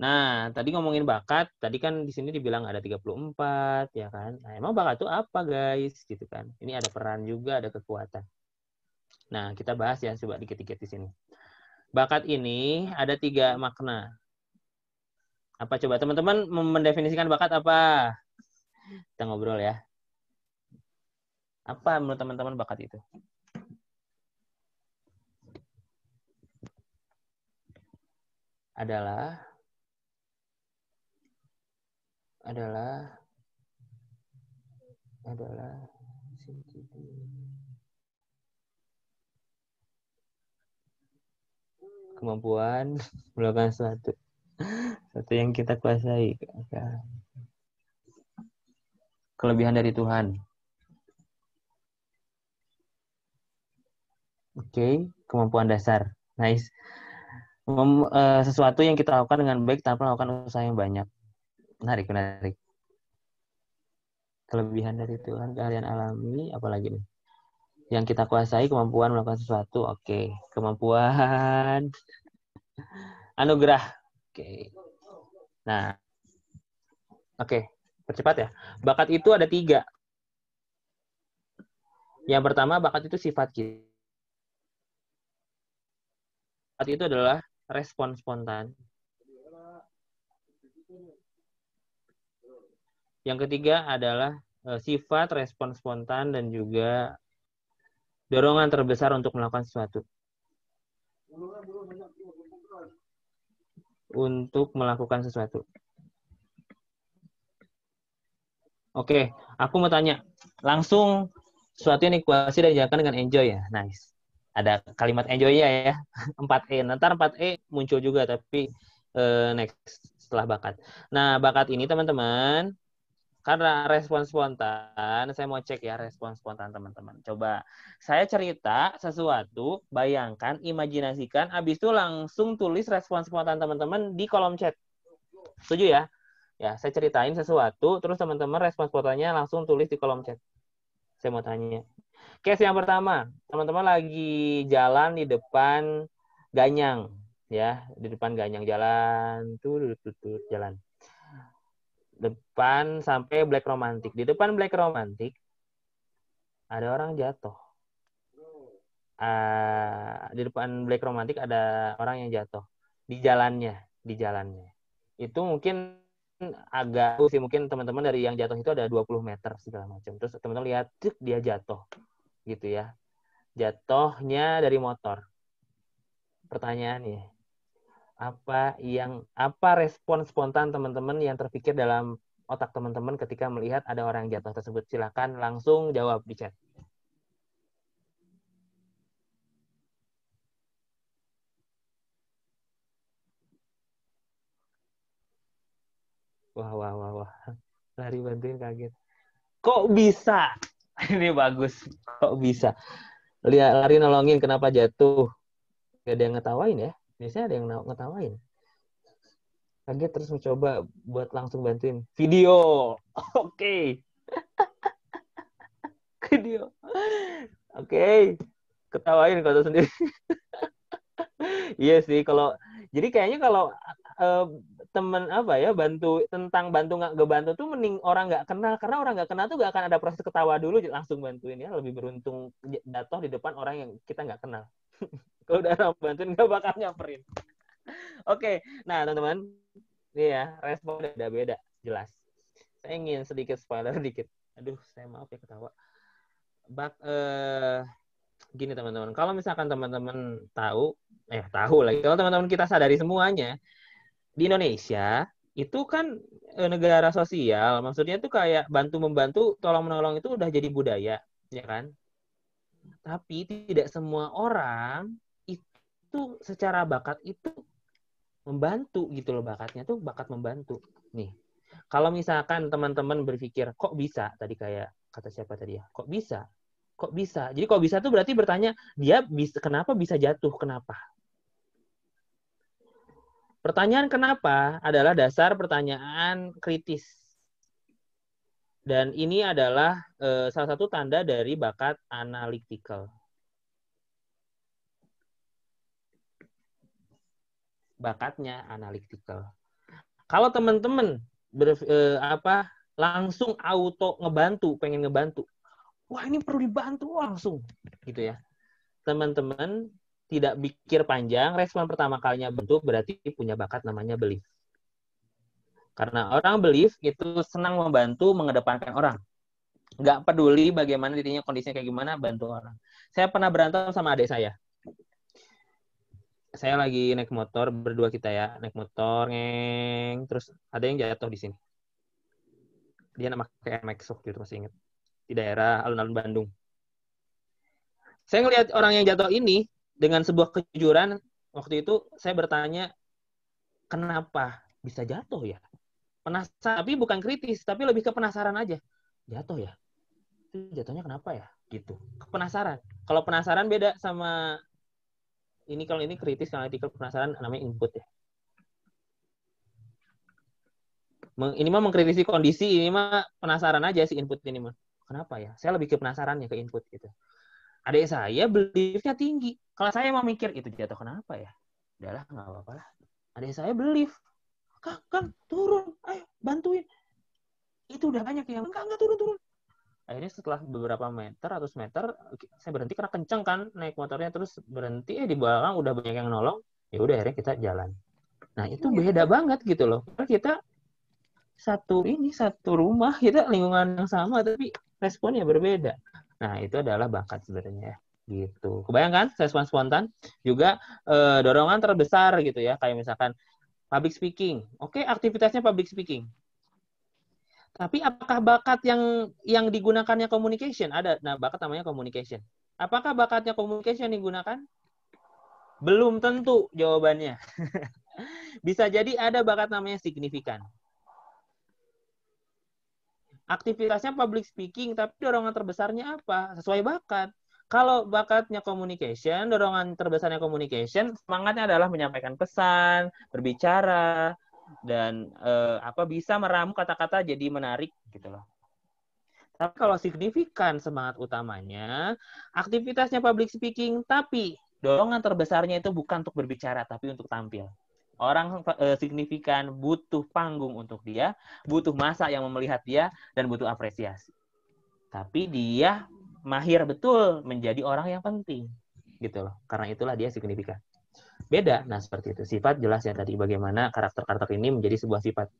C: Nah, tadi ngomongin bakat, tadi kan di sini dibilang ada 34, ya kan? Nah, emang bakat itu apa, guys? Gitu kan. Ini ada peran juga, ada kekuatan. Nah, kita bahas ya, coba dikit-dikit di sini. Bakat ini ada 3 makna. Apa coba teman-teman mendefinisikan bakat apa? Kita ngobrol ya. Apa menurut teman-teman bakat itu? Adalah kemampuan melakukan sesuatu yang kita kuasai. Kelebihan dari Tuhan. Oke, kemampuan dasar. Nice. Sesuatu yang kita lakukan dengan baik tanpa melakukan usaha yang banyak. Menarik. Kelebihan dari Tuhan, keahlian alami, apalagi nih? Yang kita kuasai, kemampuan melakukan sesuatu. Oke, kemampuan anugerah. Oke. Nah, oke, percepat ya. Bakat itu ada 3. Yang pertama, bakat itu sifat kita. Bakat itu adalah respon spontan. Yang ketiga adalah sifat, respon spontan, dan juga dorongan terbesar untuk melakukan sesuatu. Untuk melakukan sesuatu. Oke, aku mau tanya. Langsung sesuatu yang dikuasai dan dijalankan dengan enjoy ya. Nice. Ada kalimat enjoy-nya ya. 4E. Nanti 4E muncul juga, tapi next setelah bakat. Nah, bakat ini teman-teman, karena respon spontan, saya mau cek ya respon spontan teman-teman. Coba saya cerita sesuatu, bayangkan, imajinasikan, habis itu langsung tulis respon spontan teman-teman di kolom chat. Setuju ya? Ya, saya ceritain sesuatu, terus teman-teman respon spontannya langsung tulis di kolom chat. Saya mau tanya. Case yang pertama, teman-teman lagi jalan di depan Ganyang, ya, di depan Ganyang jalan, jalan. Depan sampai Black Romantic. Di depan Black Romantic ada orang jatuh. Di depan Black Romantic ada orang yang jatuh di jalannya. Itu mungkin agak sih, mungkin teman-teman dari yang jatuh itu ada 20 meter segala macam. Terus teman-teman lihat dia jatuh gitu ya. Jatuhnya dari motor. Pertanyaannya, apa respon spontan teman-teman yang terpikir dalam otak teman-teman ketika melihat ada orang yang jatuh tersebut? Silakan langsung jawab di chat. Wah. Lari bantuin kaget. Kok bisa? Ini bagus. Kok bisa? Lari nolongin, kenapa jatuh? Gak ada yang ngetawain ya? Biasanya ada yang ngetawain. Kaget terus mencoba buat langsung bantuin. Video. Oke. Video. Oke. Ketawain kalau sendiri. Iya sih, jadi kayaknya kalau temen bantu nggak ngebantu tuh mending orang nggak kenal, karena orang nggak kenal tuh nggak akan ada proses ketawa dulu langsung bantuin ya, lebih beruntung jatuh di depan orang yang kita nggak kenal. Kalau udah orang bantuin nggak bakal nyamperin. Oke, nah teman-teman, ini ya respon udah beda jelas. Saya ingin sedikit spoiler dikit. Aduh, saya maaf ya ketawa. Gini teman-teman, kalau misalkan teman-teman tahu lagi, kalau teman-teman kita sadari semuanya, di Indonesia itu kan negara sosial, maksudnya tuh kayak bantu-membantu, tolong-menolong itu udah jadi budaya, ya kan? Tapi tidak semua orang itu secara bakat itu membantu gitu loh, bakatnya tuh bakat membantu. Nih, kalau misalkan teman-teman berpikir, kok bisa? Tadi kayak kata siapa tadi ya? Kok bisa? Jadi kok bisa tuh berarti bertanya, dia kenapa bisa jatuh? Kenapa? Pertanyaan kenapa adalah dasar pertanyaan kritis. Dan ini adalah salah satu tanda dari bakat analytical. Bakatnya analytical. Kalau teman-teman langsung auto pengen ngebantu. Wah, ini perlu dibantu langsung gitu ya. Teman-teman tidak pikir panjang, respon pertama kalinya bantu berarti punya bakat namanya belief. Karena orang belief itu senang membantu, mengedepankan orang. Nggak peduli bagaimana dirinya, kondisinya kayak gimana, bantu orang. Saya pernah berantem sama adik saya. Saya lagi naik motor, berdua kita ya, naik motor, terus ada yang jatuh di sini. Dia pakai MX gitu, masih ingat. Di daerah alun-alun Bandung. Saya ngelihat orang yang jatuh ini, dengan sebuah kejujuran, waktu itu saya bertanya, kenapa bisa jatuh ya? Penasaran, tapi bukan kritis, tapi lebih ke penasaran aja. Jatuh ya? Itu jatuhnya kenapa ya? Gitu. Penasaran. Kalau penasaran beda sama ini, kalau ini kritis, analytical, penasaran namanya input ya. Ini mah mengkritisi kondisi, ini mah penasaran aja si input ini mah. Kenapa ya? Saya lebih ke penasarannya ke input gitu. Adik saya belief-nya tinggi. Kalau saya mau mikir itu jatuh kenapa ya? Udahlah, nggak apa-apa lah. Adik saya belief. Kang, turun, ayo bantuin. Itu udah banyak yang enggak turun. Akhirnya setelah beberapa meter, 100 meter, saya berhenti karena kenceng kan naik motornya, terus berhenti, di belakang udah banyak yang nolong, ya udah akhirnya kita jalan. Nah itu beda banget gitu loh. Kita satu rumah, kita lingkungan yang sama, tapi responnya berbeda. Nah itu adalah bakat sebenarnya gitu. Kebayangkan respon spontan juga dorongan terbesar gitu ya, kayak misalkan public speaking. Oke, aktivitasnya public speaking. Tapi apakah bakat yang digunakannya communication? Ada. Nah, bakat namanya communication. Apakah bakatnya communication digunakan? Belum tentu jawabannya. Bisa jadi ada bakat namanya signifikan. Aktivitasnya public speaking, tapi dorongan terbesarnya apa? Sesuai bakat. Kalau bakatnya communication, dorongan terbesarnya communication, semangatnya adalah menyampaikan pesan, berbicara, dan bisa meramu kata-kata jadi menarik gitu loh. Tapi kalau signifikan semangat utamanya, aktivitasnya public speaking, tapi dorongan terbesarnya itu bukan untuk berbicara, tapi untuk tampil. Orang signifikan butuh panggung untuk dia, butuh masa yang melihat dia, dan butuh apresiasi. Tapi dia mahir betul menjadi orang yang penting, gitu loh. Karena itulah dia signifikan. Beda, nah seperti itu. Sifat jelas ya tadi, bagaimana karakter-karakter ini menjadi sebuah sifat.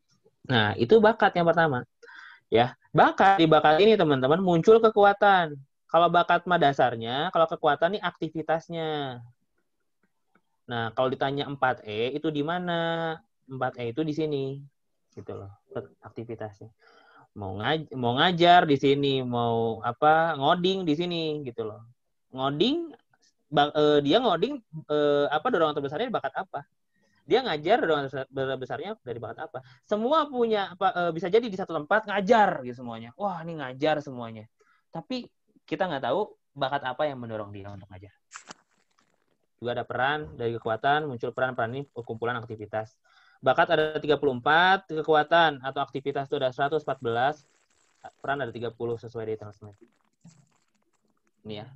C: Nah, itu bakat yang pertama. Ya, di bakat ini teman-teman muncul kekuatan. Kalau bakat mah dasarnya, kalau kekuatan ini aktivitasnya. Nah, kalau ditanya 4E itu di mana? 4E itu di sini. Gitu loh, aktivitasnya. Mau ngajar di sini, mau ngoding di sini gitu loh. Ngoding dia ngoding dorongan terbesarnya bakat apa? Dia ngajar dorongan terbesarnya dari bakat apa? Semua punya bisa jadi di satu tempat ngajar gitu semuanya. Wah, ini ngajar semuanya. Tapi kita nggak tahu bakat apa yang mendorong dia untuk ngajar. Juga ada peran dari kekuatan, muncul peran-peran ini kumpulan aktivitas. Bakat ada 34, kekuatan atau aktivitas itu ada 114, peran ada 30 sesuai dari transmit. Ini ya.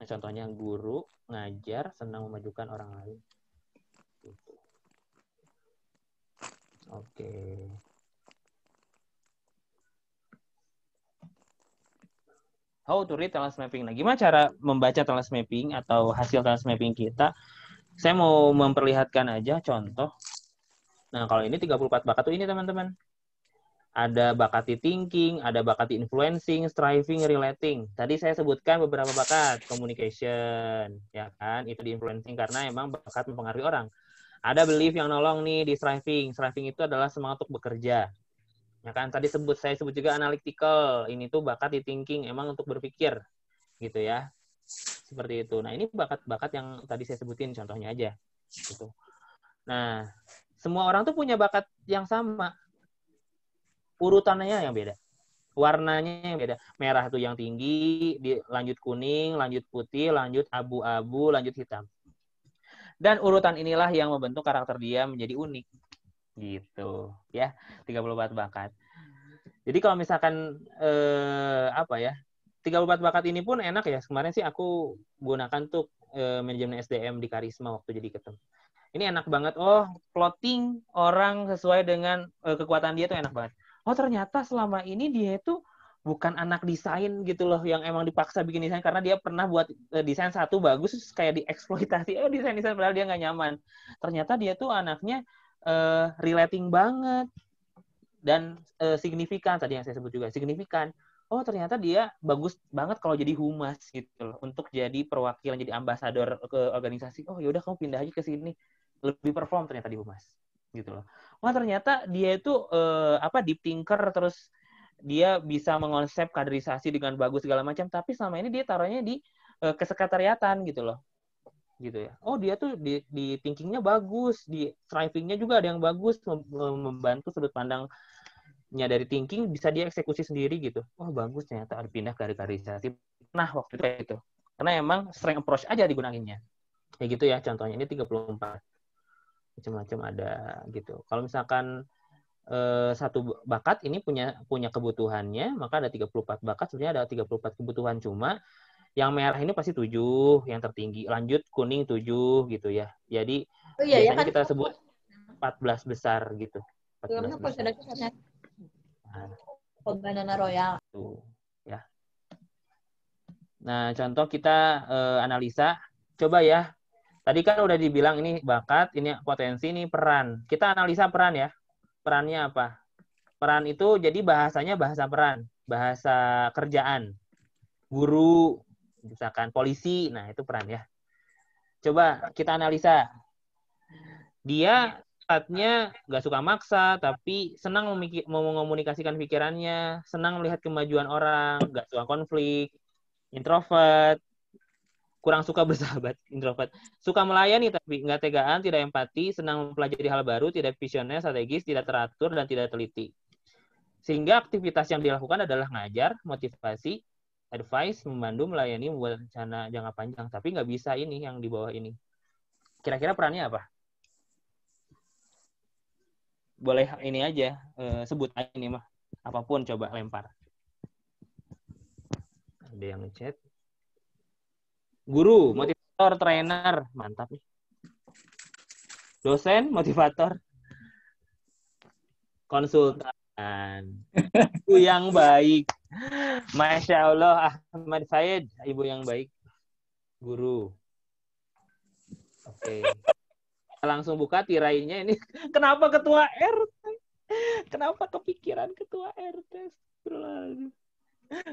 C: Nah, contohnya guru, ngajar, senang memajukan orang lain. Gitu. Oke. How to read talent mapping. Nah, gimana cara membaca talent mapping atau hasil talent mapping kita? Saya mau memperlihatkan aja contoh. Nah, kalau ini 34 bakat tuh ini teman-teman. Ada bakat di thinking, ada bakat di influencing, striving, relating. Tadi saya sebutkan beberapa bakat, communication, ya kan? Itu di influencing karena emang bakat mempengaruhi orang. Ada belief yang nolong nih di striving. Striving itu adalah semangat untuk bekerja. Ya kan? Tadi saya sebut juga analytical. Ini tuh bakat di thinking, emang untuk berpikir, gitu ya. Seperti itu. Nah, ini bakat-bakat yang tadi saya sebutin contohnya aja. Gitu. Nah, semua orang tuh punya bakat yang sama. Urutannya yang beda. Warnanya yang beda. Merah tuh yang tinggi, lanjut kuning, lanjut putih, lanjut abu-abu, lanjut hitam. Dan urutan inilah yang membentuk karakter dia menjadi unik. Gitu. Ya, 34 bakat. Jadi kalau misalkan 34 bakat ini pun enak ya. Kemarin sih aku gunakan tuh manajemen SDM di Karisma waktu jadi ketum. Ini enak banget. Oh, plotting orang sesuai dengan kekuatan dia tuh enak banget. Oh, ternyata selama ini dia itu bukan anak desain gitu loh, yang emang dipaksa bikin desain karena dia pernah buat desain satu bagus, terus kayak dieksploitasi. Oh, desain-desain padahal dia nggak nyaman. Ternyata dia tuh anaknya relating banget dan signifikan, tadi yang saya sebut juga signifikan. Oh, ternyata dia bagus banget kalau jadi humas gitu loh, untuk jadi perwakilan, jadi ambasador ke organisasi. Oh, yaudah kamu pindah aja ke sini, lebih perform ternyata di humas gitu loh. Wah, ternyata dia itu deep thinker, terus dia bisa mengonsep kaderisasi dengan bagus segala macam, tapi selama ini dia taruhnya di kesekretariatan gitu loh. Gitu ya. Oh, dia tuh di thinkingnya bagus, di strivingnya juga ada yang bagus, membantu sudut pandangnya dari thinking bisa dia eksekusi sendiri gitu. Oh, bagus, ternyata ada pindah ke kaderisasi. Nah, waktu itu kayak gitu. Karena emang strength approach aja digunainnya. Kayak gitu ya contohnya. Ini 34. Macam-macam ada gitu. Kalau misalkan satu bakat ini punya kebutuhannya, maka ada 34 bakat, sebenarnya ada 34 kebutuhan, cuma yang merah ini pasti 7 yang tertinggi, lanjut kuning 7 gitu ya. Jadi biasanya kita sebut 14 besar gitu. 14 besar.
F: Banana Royal.
C: Tuh, ya. Nah, contoh kita analisa, coba ya. Tadi kan udah dibilang ini bakat, ini potensi, ini peran. Kita analisa peran ya. Perannya apa? Peran itu jadi bahasanya bahasa peran, bahasa kerjaan. Guru, misalkan polisi, nah itu peran ya. Coba kita analisa. Dia saatnya nggak suka maksa, tapi senang mengomunikasikan pikirannya, senang melihat kemajuan orang, nggak suka konflik, introvert, kurang suka bersahabat, introvert, suka melayani tapi nggak tegaan, tidak empati, senang mempelajari hal baru, tidak visioner, strategis, tidak teratur, dan tidak teliti. Sehingga aktivitas yang dilakukan adalah ngajar, motivasi, advice, membantu, melayani, membuat rencana jangka panjang. Tapi nggak bisa ini yang di bawah ini. Kira-kira perannya apa? Boleh ini aja, sebut aja ini mah. Apapun coba lempar. Ada yang ngechat. Guru, motivator, trainer. Mantap nih. Dosen, motivator. Konsultan. Ibu yang baik. Masya Allah, Ahmad Said, ibu yang baik. Guru. Oke. Langsung buka tirainya ini. Kenapa ketua RT? Kenapa kepikiran ketua RT?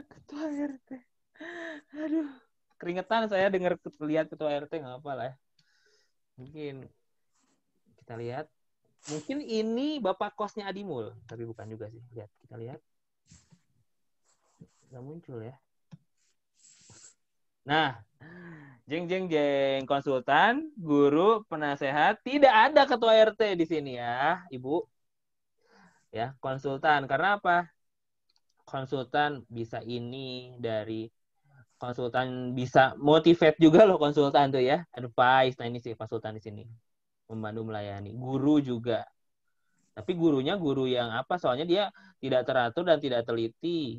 C: Ketua RT. Aduh. Keringetan saya dengar lihat ketua RT, nggak apa lah ya. Mungkin kita lihat. Mungkin ini bapak kosnya Adimul, tapi bukan juga sih. Lihat, kita lihat. Nggak muncul ya. Nah, jeng konsultan, guru, penasehat, tidak ada ketua RT di sini ya, Ibu. Ya, konsultan. Karena apa? Konsultan bisa ini dari konsultan, bisa motivate juga loh konsultan tuh ya, advice. Nah, ini sih konsultan di sini. Membantu melayani. Guru juga. Tapi gurunya guru yang apa? Soalnya dia tidak teratur dan tidak teliti.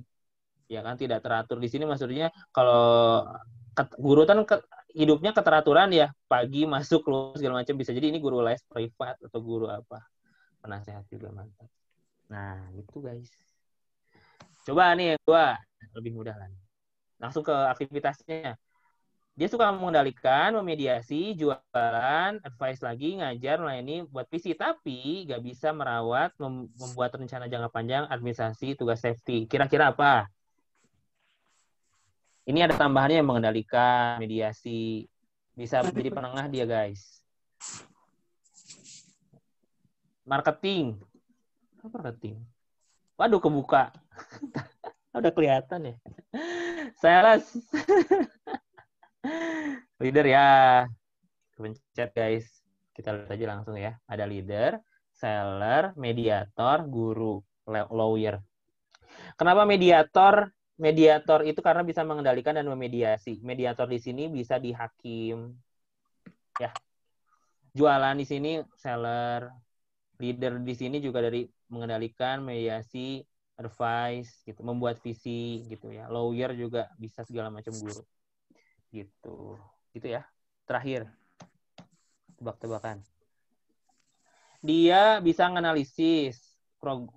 C: Ya kan, tidak teratur di sini maksudnya kalau guru kan hidupnya keteraturan ya, pagi masuk keluar segala macam, bisa jadi ini guru les privat atau guru apa, penasehat juga mantap. Nah gitu guys. Coba nih yang dua lebih mudah lah. Langsung ke aktivitasnya. Dia suka mengendalikan, memediasi, jualan, advice lagi, ngajar, melayani, buat visi, tapi nggak bisa merawat, membuat rencana jangka panjang, administrasi, tugas safety. Kira-kira apa? Ini ada tambahannya yang mengendalikan, mediasi. Bisa menjadi penengah dia, guys. Marketing. Apa marketing? Waduh, kebuka. Udah kelihatan ya. Sales. Leader ya. Kepencet, guys. Kita lihat aja langsung ya. Ada leader, seller, mediator, guru, lawyer. Kenapa mediator? Mediator itu karena bisa mengendalikan dan memediasi. Mediator di sini bisa di hakim. Ya. Jualan di sini seller. Leader di sini juga dari mengendalikan, mediasi, advice, gitu, membuat visi gitu ya. Lawyer juga bisa segala macam guru. Gitu. Gitu ya. Terakhir. Tebak-tebakan. dia bisa menganalisis,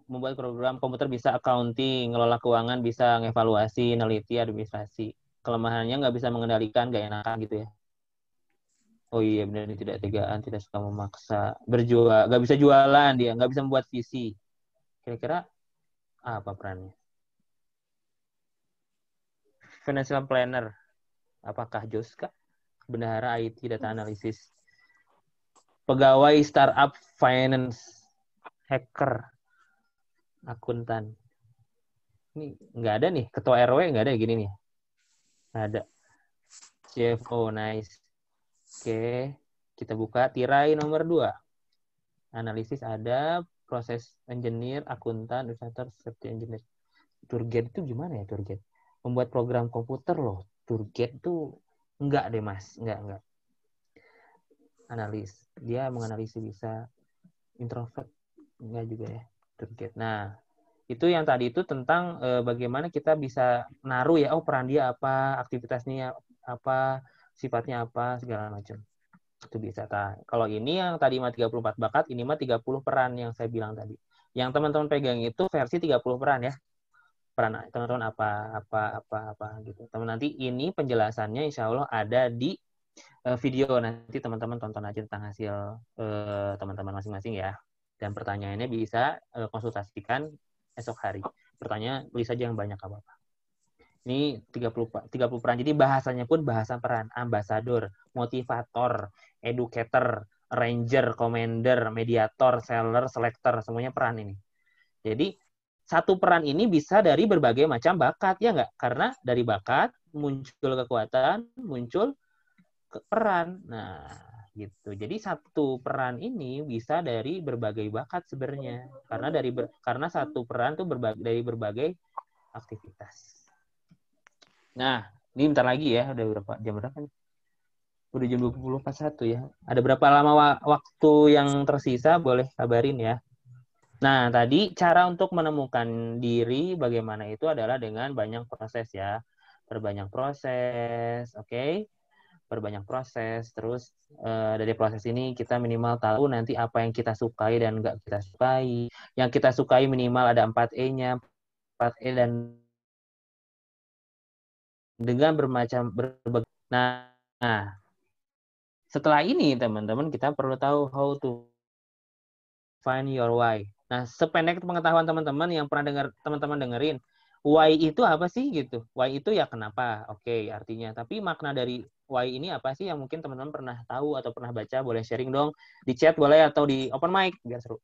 C: membuat program, komputer bisa accounting, ngelola keuangan, bisa ngevaluasi, neliti, administrasi. Kelemahannya nggak bisa mengendalikan, nggak enakan gitu ya. Oh iya benar, tidak tegaan, tidak suka memaksa, berjual, nggak bisa jualan dia, nggak bisa membuat visi. Kira-kira apa perannya? Financial planner, apakah Joska? Bendahara IT, data analisis, pegawai startup finance, hacker, akuntan. Ini nggak ada nih, ketua RW nggak ada gini nih. Nggak ada. CFO, nice. Oke, kita buka tirai nomor 2. Analisis ada, proses engineer, akuntan, illustrator, safety engineer. Tour guide itu gimana ya tour guide? Membuat program komputer loh. Tour guide tuh enggak deh mas, enggak. Analis, dia menganalisis bisa. Introvert, enggak juga ya tour guide. Nah, itu yang tadi itu tentang bagaimana kita bisa naruh ya, oh peran dia apa, aktivitasnya apa, sifatnya apa, segala macam. Itu bisa. Kalau ini yang tadi mah 34 bakat, ini mah 30 peran yang saya bilang tadi. Yang teman-teman pegang itu versi 30 peran ya. Peran teman-teman apa gitu. Teman nanti ini penjelasannya insya Allah ada di video, nanti teman-teman tonton aja tentang hasil teman-teman masing-masing ya. Dan pertanyaannya bisa konsultasikan esok hari. Pertanyaan tulis saja yang banyak apa-apa. Ini 30 peran. Jadi bahasanya pun bahasa peran. Ambasador, motivator, educator, ranger, commander, mediator, seller, selector. Semuanya peran ini. Jadi satu peran ini bisa dari berbagai macam bakat, ya nggak? Karena dari bakat muncul kekuatan, muncul peran. Nah, gitu. Jadi satu peran ini bisa dari berbagai bakat sebenarnya. Karena satu peran tuh dari berbagai aktivitas. Nah, ini bentar lagi ya, udah jam berapa nih? Udah jam 20.41 ya. Ada berapa lama waktu yang tersisa, boleh kabarin ya. Nah, tadi cara untuk menemukan diri bagaimana itu adalah dengan banyak proses ya. Perbanyak proses, oke? Perbanyak proses, terus dari proses ini kita minimal tahu nanti apa yang kita sukai dan nggak kita sukai. Yang kita sukai minimal ada 4E-nya, 4E dan dengan berbagai. Nah, setelah ini teman-teman kita perlu tahu how to find your why. Nah, sependek pengetahuan teman-teman yang pernah teman-teman dengerin, why itu apa sih gitu? Why itu ya kenapa? Oke, artinya. Tapi makna dari why ini apa sih yang mungkin teman-teman pernah tahu atau pernah baca? Boleh sharing dong di chat boleh atau di open mic biar seru.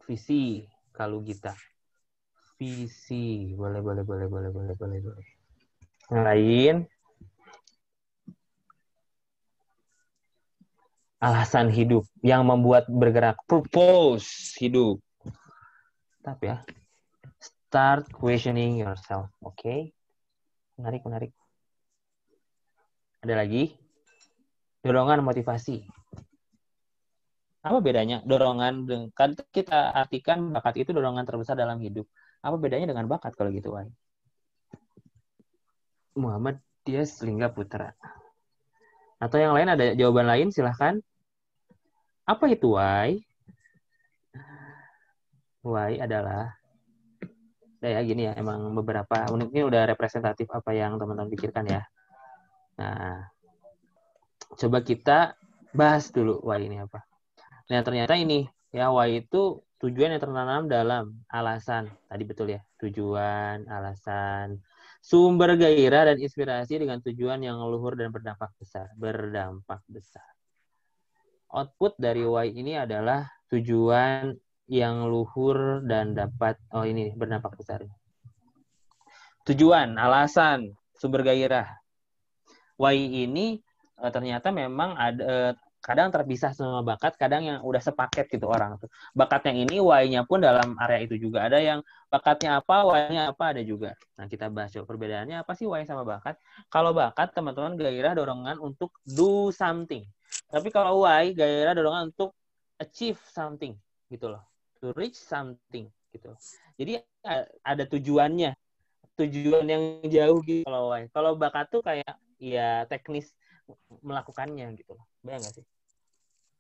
C: Visi kalau kita. Visi, boleh. Yang lain? Alasan hidup yang membuat bergerak, purpose hidup. Tetap ya. Start questioning yourself. Oke. Menarik. Ada lagi? Dorongan motivasi. Apa bedanya dorongan kan kita artikan bakat itu dorongan terbesar dalam hidup. Apa bedanya dengan bakat kalau gitu, Wai? Muhammad Dias Lingga Putra. Atau yang lain ada jawaban lain silahkan. Apa itu why? Why adalah ya gini ya, emang beberapa ini udah representatif apa yang teman-teman pikirkan ya. Nah, coba kita bahas dulu why ini apa. Nah, ternyata ini ya why itu tujuan yang tertanam dalam alasan. Tadi betul ya, tujuan, alasan, sumber gairah dan inspirasi dengan tujuan yang luhur dan berdampak besar. Output dari why ini adalah tujuan yang luhur dan ini berdampak besar. Tujuan, alasan, sumber gairah. Why ini ternyata memang ada kadang terpisah sama bakat, kadang yang udah sepaket gitu orang tuh. Bakat yang ini why-nya pun dalam area itu juga. Ada yang bakatnya apa, why-nya apa ada juga. Nah, kita bahas coba perbedaannya apa sih why sama bakat. Kalau bakat teman-teman gairah dorongan untuk do something. Tapi kalau why, gairah dorongan untuk achieve something, gitu loh. To reach something, gitu. Jadi ada tujuannya. Tujuan yang jauh gitu kalau why. Kalau bakat tuh kayak ya teknis, melakukannya gitu loh. Bayang nggak sih?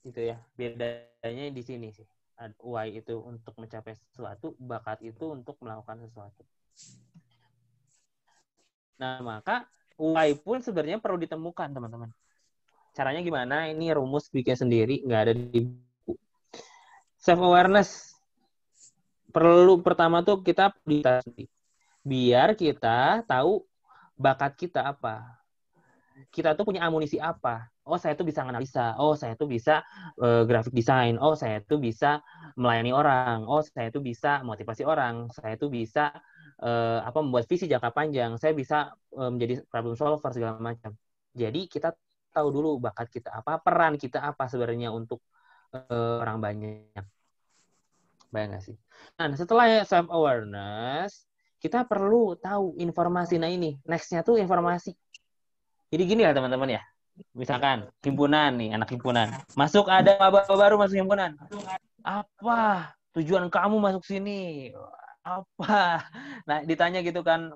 C: Itu ya, bedanya di sini sih. Why itu untuk mencapai sesuatu, bakat itu untuk melakukan sesuatu. Nah, maka why pun sebenarnya perlu ditemukan, teman-teman. Caranya gimana? Ini rumus bikin sendiri, nggak ada di buku. Self-awareness. Perlu pertama tuh kita sendiri. Biar kita tahu bakat kita apa. Kita tuh punya amunisi apa. Oh, saya tuh bisa analisa. Oh, saya tuh bisa graphic design. Oh, saya tuh bisa melayani orang. Oh, saya tuh bisa motivasi orang. Saya tuh bisa membuat visi jangka panjang. Saya bisa menjadi problem solver segala macam. Jadi kita tahu dulu bakat kita apa, peran kita apa sebenarnya untuk orang banyak. Bayang nggak sih? Nah, setelah self-awareness, kita perlu tahu informasi. Nah ini, next-nya tuh informasi. Jadi gini ya teman-teman ya. Misalkan, himpunan nih, anak himpunan. Masuk, ada maba baru masuk himpunan. Apa tujuan kamu masuk sini? Apa? Nah, ditanya gitu kan,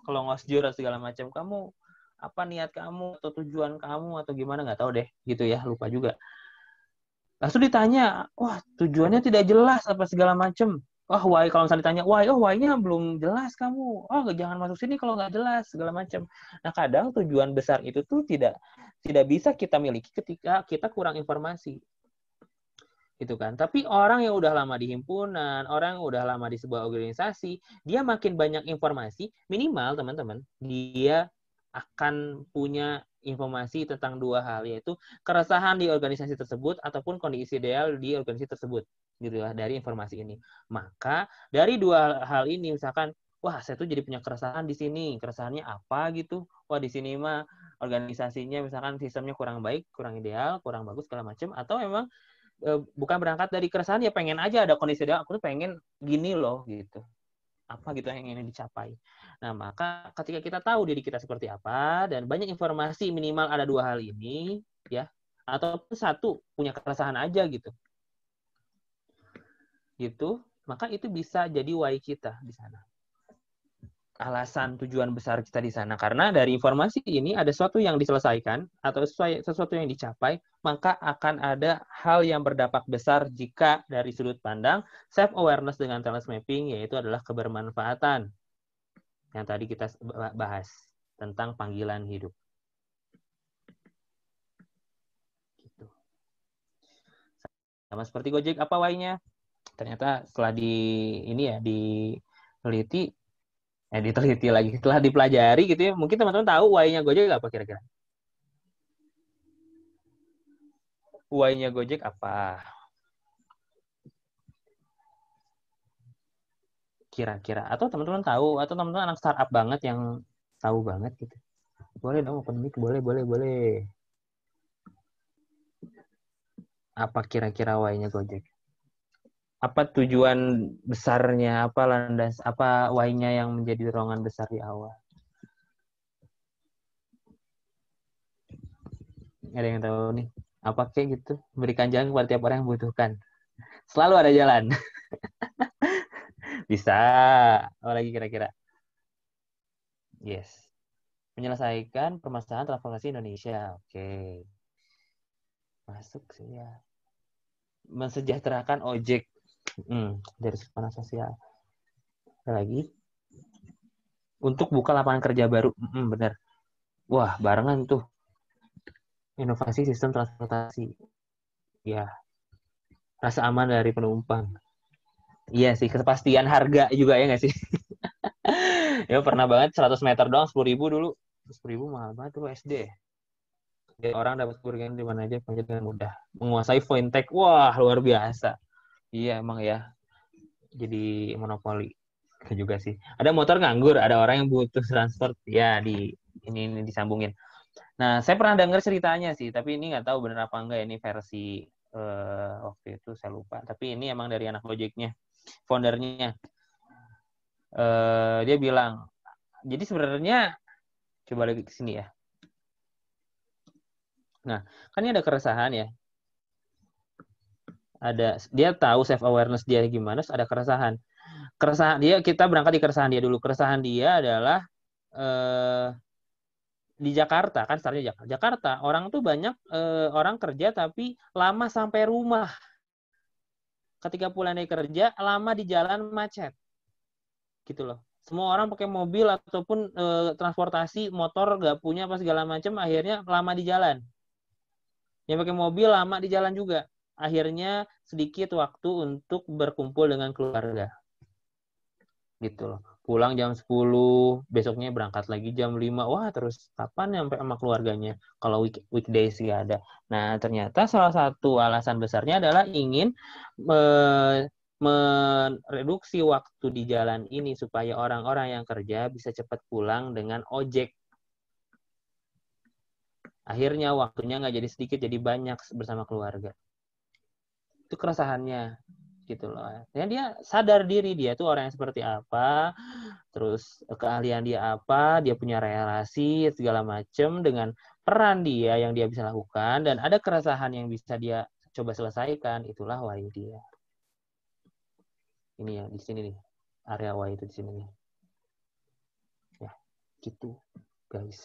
C: kalau ngosjur atau segala macam, kamu apa niat kamu atau tujuan kamu atau gimana, nggak tahu deh gitu ya, lupa juga. Langsung ditanya, wah tujuannya tidak jelas apa segala macam. Oh why, kalau misalnya ditanya why, oh why-nya belum jelas kamu. Oh jangan masuk sini kalau nggak jelas segala macam. Nah kadang tujuan besar itu tuh tidak bisa kita miliki ketika kita kurang informasi. Gitu kan. Tapi orang yang udah lama di himpunan, orang yang udah lama di sebuah organisasi, dia makin banyak informasi, minimal teman-teman, dia akan punya informasi tentang dua hal, yaitu keresahan di organisasi tersebut ataupun kondisi ideal di organisasi tersebut, gitu ya, dari informasi ini. Maka dari dua hal ini, misalkan, wah saya tuh jadi punya keresahan di sini, keresahannya apa gitu? Wah di sini mah organisasinya misalkan sistemnya kurang baik, kurang ideal, kurang bagus segala macam, atau memang bukan berangkat dari keresahan, ya pengen aja ada kondisi ideal, aku tuh pengen gini loh gitu. Apa gitu yang ingin dicapai. Nah, maka ketika kita tahu diri kita seperti apa dan banyak informasi, minimal ada dua hal ini ya, ataupun satu punya keresahan aja gitu. Gitu, maka itu bisa jadi why kita di sana. Alasan tujuan besar kita di sana, karena dari informasi ini ada sesuatu yang diselesaikan atau sesuatu yang dicapai, maka akan ada hal yang berdampak besar jika dari sudut pandang self awareness dengan talent mapping, yaitu adalah kebermanfaatan yang tadi kita bahas tentang panggilan hidup. Gitu. Sama seperti Gojek, apa why-nya? Ternyata setelah diteliti lagi, setelah dipelajari gitu ya, mungkin teman-teman tahu why-nya Gojek apa kira-kira? Why-nya Gojek apa? Kira-kira. Atau teman-teman tahu, atau teman-teman anak startup banget yang tahu banget gitu. Boleh dong open mic, boleh. Apa kira-kira why-nya Gojek? Apa tujuan besarnya, apa why-nya yang menjadi dorongan besar di awal? Ada yang tahu nih? Apa kayak gitu? Berikan jalan kepada tiap orang yang membutuhkan. Selalu ada jalan. Bisa. Apa lagi kira-kira? Yes. Menyelesaikan permasalahan transportasi Indonesia. Oke. Masuk sih ya. Mensejahterakan ojek. Dari sudut pandang sosial. Ada lagi? Untuk buka lapangan kerja baru. Benar. Wah, barengan tuh. Inovasi sistem transportasi. Ya. Rasa aman dari penumpang. Iya sih, kepastian harga juga ya nggak sih? Ya pernah banget 100 meter doang 10.000 dulu. 10.000 mahal banget dulu SD. Jadi orang dapat kurgan di mana aja dengan mudah. Menguasai fintech, wah luar biasa. Iya emang ya. Jadi monopoli juga sih. Ada motor nganggur, ada orang yang butuh transport. Ya ini disambungin. Nah saya pernah dengar ceritanya sih, tapi ini nggak tahu benar apa enggak. Ini versi waktu itu saya lupa. Tapi ini emang dari anak Gojeknya, foundernya. Dia bilang, jadi sebenarnya coba lagi ke sini ya. Nah, kan ini ada keresahan ya. Dia tahu self awareness dia gimana, ada keresahan. Keresahan dia, kita berangkat di keresahan dia dulu. Keresahan dia adalah di Jakarta kan startnya Jakarta, orang tuh banyak orang kerja tapi lama sampai rumah. Ketika pulang dari kerja lama di jalan macet. Gitu loh. Semua orang pakai mobil ataupun transportasi motor nggak punya apa segala macam, akhirnya lama di jalan. Yang pakai mobil lama di jalan juga. Akhirnya sedikit waktu untuk berkumpul dengan keluarga. Gitu loh. Pulang jam 10, besoknya berangkat lagi jam 5. Wah, terus kapan nyampe sama keluarganya? Kalau weekdays nggak ada. Nah, ternyata salah satu alasan besarnya adalah ingin mereduksi waktu di jalan ini supaya orang-orang yang kerja bisa cepat pulang dengan ojek. Akhirnya waktunya nggak jadi sedikit, jadi banyak bersama keluarga. Itu keresahannya. Gitu loh. Ya, dia sadar diri dia tuh orang yang seperti apa, terus keahlian dia apa, dia punya relasi segala macam dengan peran dia yang dia bisa lakukan, dan ada keresahan yang bisa dia coba selesaikan, itulah why dia. Ini ya di sini nih, area why itu di sini nih. Ya, gitu guys.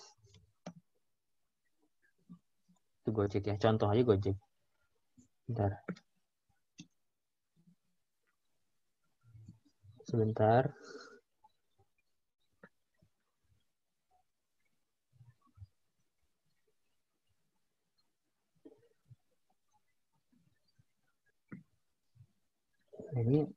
C: Itu Gojek ya, contoh aja Gojek. Bentar. Sebentar. Ini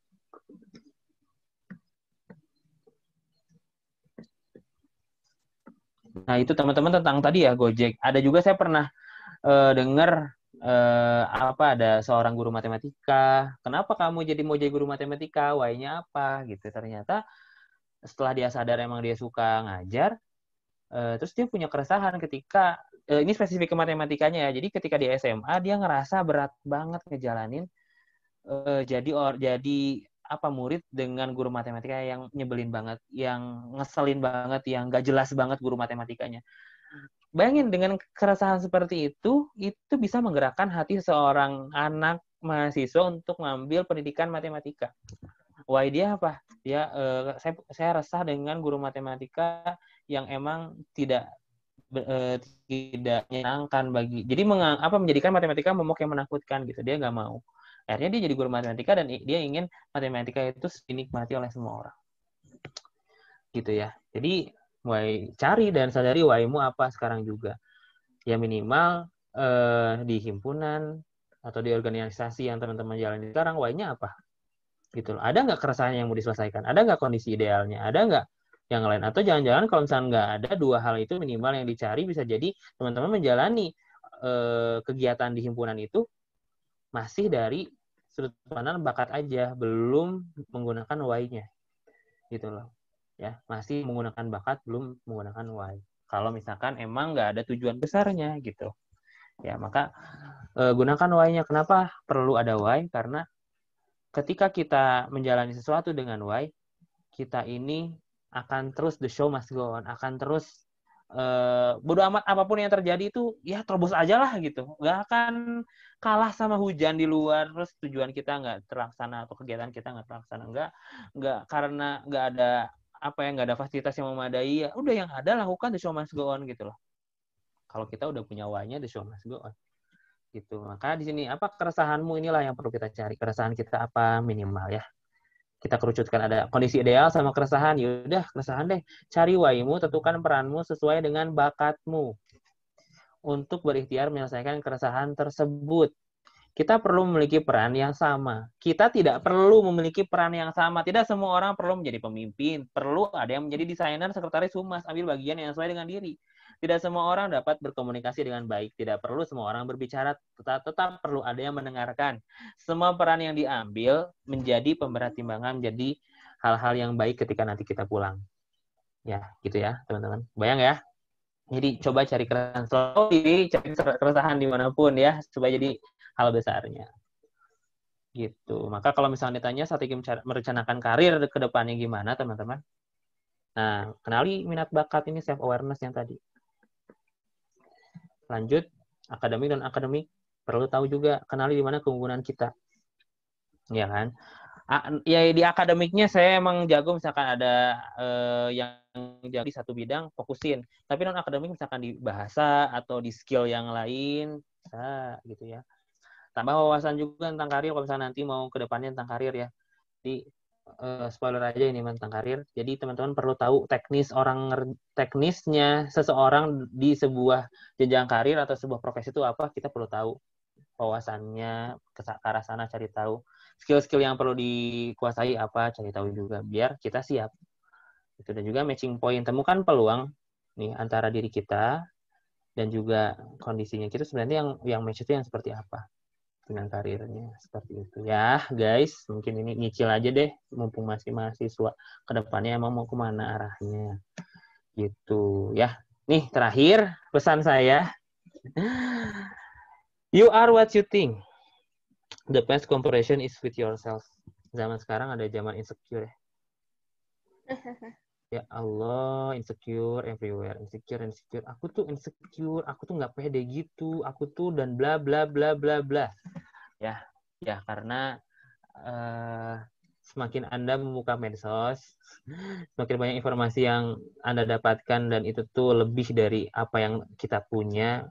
C: nah itu teman-teman tentang tadi ya Gojek. Ada juga saya pernah dengar ada seorang guru matematika. Kenapa kamu mau jadi guru matematika? Why-nya apa? Gitu. Ternyata setelah dia sadar emang dia suka ngajar, terus dia punya keresahan ketika ini spesifik ke matematikanya ya. Jadi ketika di SMA dia ngerasa berat banget ngejalanin jadi murid dengan guru matematika yang nyebelin banget, yang ngeselin banget, yang gak jelas banget guru matematikanya. Bayangin dengan keresahan seperti itu bisa menggerakkan hati seorang anak mahasiswa untuk mengambil pendidikan matematika. Why dia apa? Dia saya resah dengan guru matematika yang emang tidak menyenangkan bagi. Jadi menjadikan matematika momok yang menakutkan gitu. Dia nggak mau. Akhirnya dia jadi guru matematika dan dia ingin matematika itu dinikmati oleh semua orang. Gitu ya. Jadi cari dan sadari why-mu apa sekarang juga. Ya minimal di himpunan atau di organisasi yang teman-teman jalani sekarang, why-nya apa? Gitu loh. Ada nggak keresahan yang mau diselesaikan? Ada nggak kondisi idealnya? Ada nggak yang lain? Atau jangan-jangan kalau misalnya nggak ada dua hal itu minimal yang dicari, bisa jadi teman-teman menjalani kegiatan di himpunan itu masih dari sudut pandang bakat aja, belum menggunakan why-nya. Gitu loh. Ya, masih menggunakan bakat, belum menggunakan why. Kalau misalkan emang nggak ada tujuan besarnya gitu. Ya, maka gunakan why-nya. Kenapa perlu ada why? Karena ketika kita menjalani sesuatu dengan why, kita ini akan terus the show must go on, akan terus bodo amat apapun yang terjadi itu ya terobos aja lah gitu. Nggak akan kalah sama hujan di luar, terus tujuan kita nggak terlaksana atau kegiatan kita nggak terlaksana. Nggak karena nggak ada nggak ada fasilitas yang memadai, ya udah yang ada lakukan the show must go on gitu loh. Kalau kita udah punya why-nya, the show must go on. Gitu. Maka di sini apa keresahanmu, inilah yang perlu kita cari. Keresahan kita apa minimal ya. Kita kerucutkan ada kondisi ideal sama keresahan. Yaudah, keresahan deh. Cari why-mu, tentukan peranmu sesuai dengan bakatmu untuk berikhtiar menyelesaikan keresahan tersebut. Kita perlu memiliki peran yang sama. Kita tidak perlu memiliki peran yang sama. Tidak semua orang perlu menjadi pemimpin. Perlu ada yang menjadi desainer, sekretaris humas, ambil bagian yang sesuai dengan diri. Tidak semua orang dapat berkomunikasi dengan baik. Tidak perlu semua orang berbicara. Tetap perlu ada yang mendengarkan. Semua peran yang diambil menjadi pemberat timbangan, menjadi hal-hal yang baik ketika nanti kita pulang. Ya, gitu ya, teman-teman. Bayang ya? Jadi coba cari keresahan, selalu cari keresahan dimanapun ya, supaya jadi hal besarnya. Gitu. Maka kalau misalnya ditanya strategi merencanakan karir ke depannya gimana, teman-teman? Nah, kenali minat bakat ini, self-awareness yang tadi. Lanjut, akademik dan akademik. Perlu tahu juga, kenali di mana keunggulan kita. Ya kan? Ya di akademiknya saya emang jago, misalkan ada yang jauh di satu bidang, fokusin. Tapi non akademik misalkan di bahasa atau di skill yang lain, bisa gitu ya. Tambah wawasan juga tentang karir kalau misalnya nanti mau ke depannya tentang karir ya. Jadi spoiler aja ini tentang karir. Jadi teman-teman perlu tahu teknisnya seseorang di sebuah jenjang karir atau sebuah profesi itu apa, kita perlu tahu wawasannya, ke arah sana cari tahu. Skill-skill yang perlu dikuasai apa, cari tahu juga biar kita siap. Itu dan juga matching point, temukan peluang nih antara diri kita dan juga kondisinya kita sebenarnya yang match itu yang seperti apa dengan karirnya, seperti itu ya guys. Mungkin ini nyicil aja deh mumpung masih mahasiswa, kedepannya emang mau kemana arahnya gitu ya. Nih terakhir pesan saya, you are what you think, the best comparison is with yourself. Zaman sekarang ada zaman insecure ya. Ya Allah, insecure everywhere, insecure. Aku tuh insecure, aku tuh nggak pede gitu, aku tuh dan bla bla bla bla bla. Ya karena semakin Anda membuka medsos, semakin banyak informasi yang Anda dapatkan dan itu tuh lebih dari apa yang kita punya,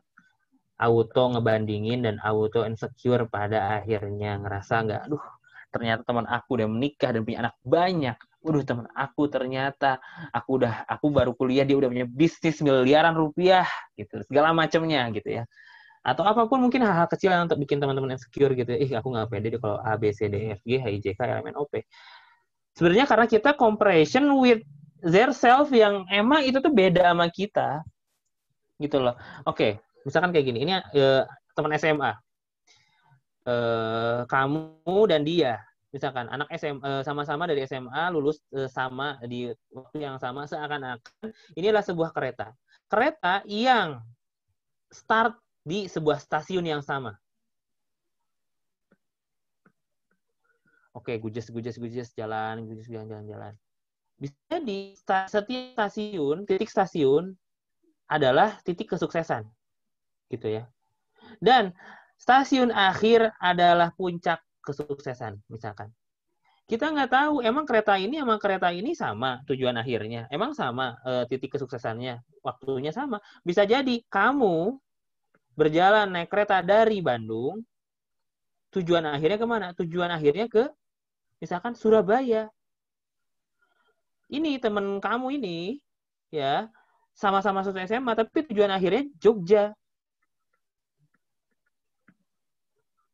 C: auto ngebandingin dan auto insecure pada akhirnya ngerasa nggak, aduh ternyata teman aku udah menikah dan punya anak banyak. Waduh, teman aku ternyata aku baru kuliah dia udah punya bisnis miliaran rupiah gitu, segala macamnya gitu ya. Atau apapun mungkin hal-hal kecil yang untuk bikin teman-teman insecure gitu. Aku nggak pede deh kalau A, B, C, D, E, F, G, H, I, J, K, L, M, N, O, P. Sebenarnya karena kita comparison with their self yang emang itu tuh beda sama kita. Gitu loh. Oke, misalkan kayak gini. Ini teman SMA. Kamu dan dia. Misalkan anak SMA sama-sama dari SMA lulus sama di waktu yang sama, seakan-akan ini adalah sebuah kereta. Kereta yang start di sebuah stasiun yang sama. Oke, gujes jalan. Bisa di setiap stasiun, titik stasiun adalah titik kesuksesan. Gitu ya. Dan stasiun akhir adalah puncak kesuksesan, misalkan. Kita nggak tahu, emang kereta ini sama tujuan akhirnya. Emang sama titik kesuksesannya, waktunya sama. Bisa jadi kamu berjalan naik kereta dari Bandung, tujuan akhirnya kemana? Tujuan akhirnya ke, misalkan Surabaya. Ini teman kamu ini, ya, sama-sama satu SMA, tapi tujuan akhirnya Jogja.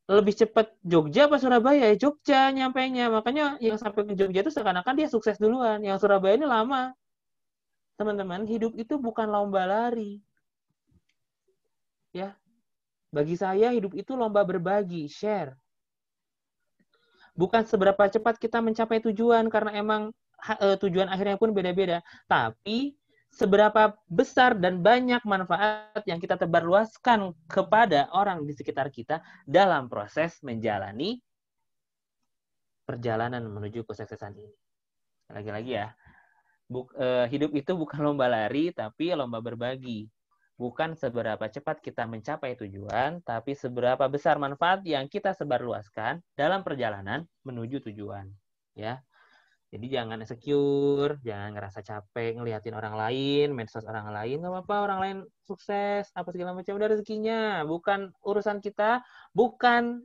C: Lebih cepat Jogja apa Surabaya? Jogja nyampainya. Makanya yang sampai ke Jogja itu seakan-akan dia sukses duluan. Yang Surabaya ini lama. Teman-teman, hidup itu bukan lomba lari. Ya. Bagi saya hidup itu lomba berbagi, share. Bukan seberapa cepat kita mencapai tujuan karena emang tujuan akhirnya pun beda-beda. Tapi seberapa besar dan banyak manfaat yang kita tebarluaskan kepada orang di sekitar kita dalam proses menjalani perjalanan menuju kesuksesan ini. Lagi-lagi ya, hidup itu bukan lomba lari, tapi lomba berbagi. Bukan seberapa cepat kita mencapai tujuan, tapi seberapa besar manfaat yang kita sebarluaskan dalam perjalanan menuju tujuan. Ya, jadi jangan insecure, jangan ngerasa capek ngeliatin orang lain, medsos orang lain, nggak apa-apa, orang lain sukses, apa segala macam, udah rezekinya. Bukan urusan kita, bukan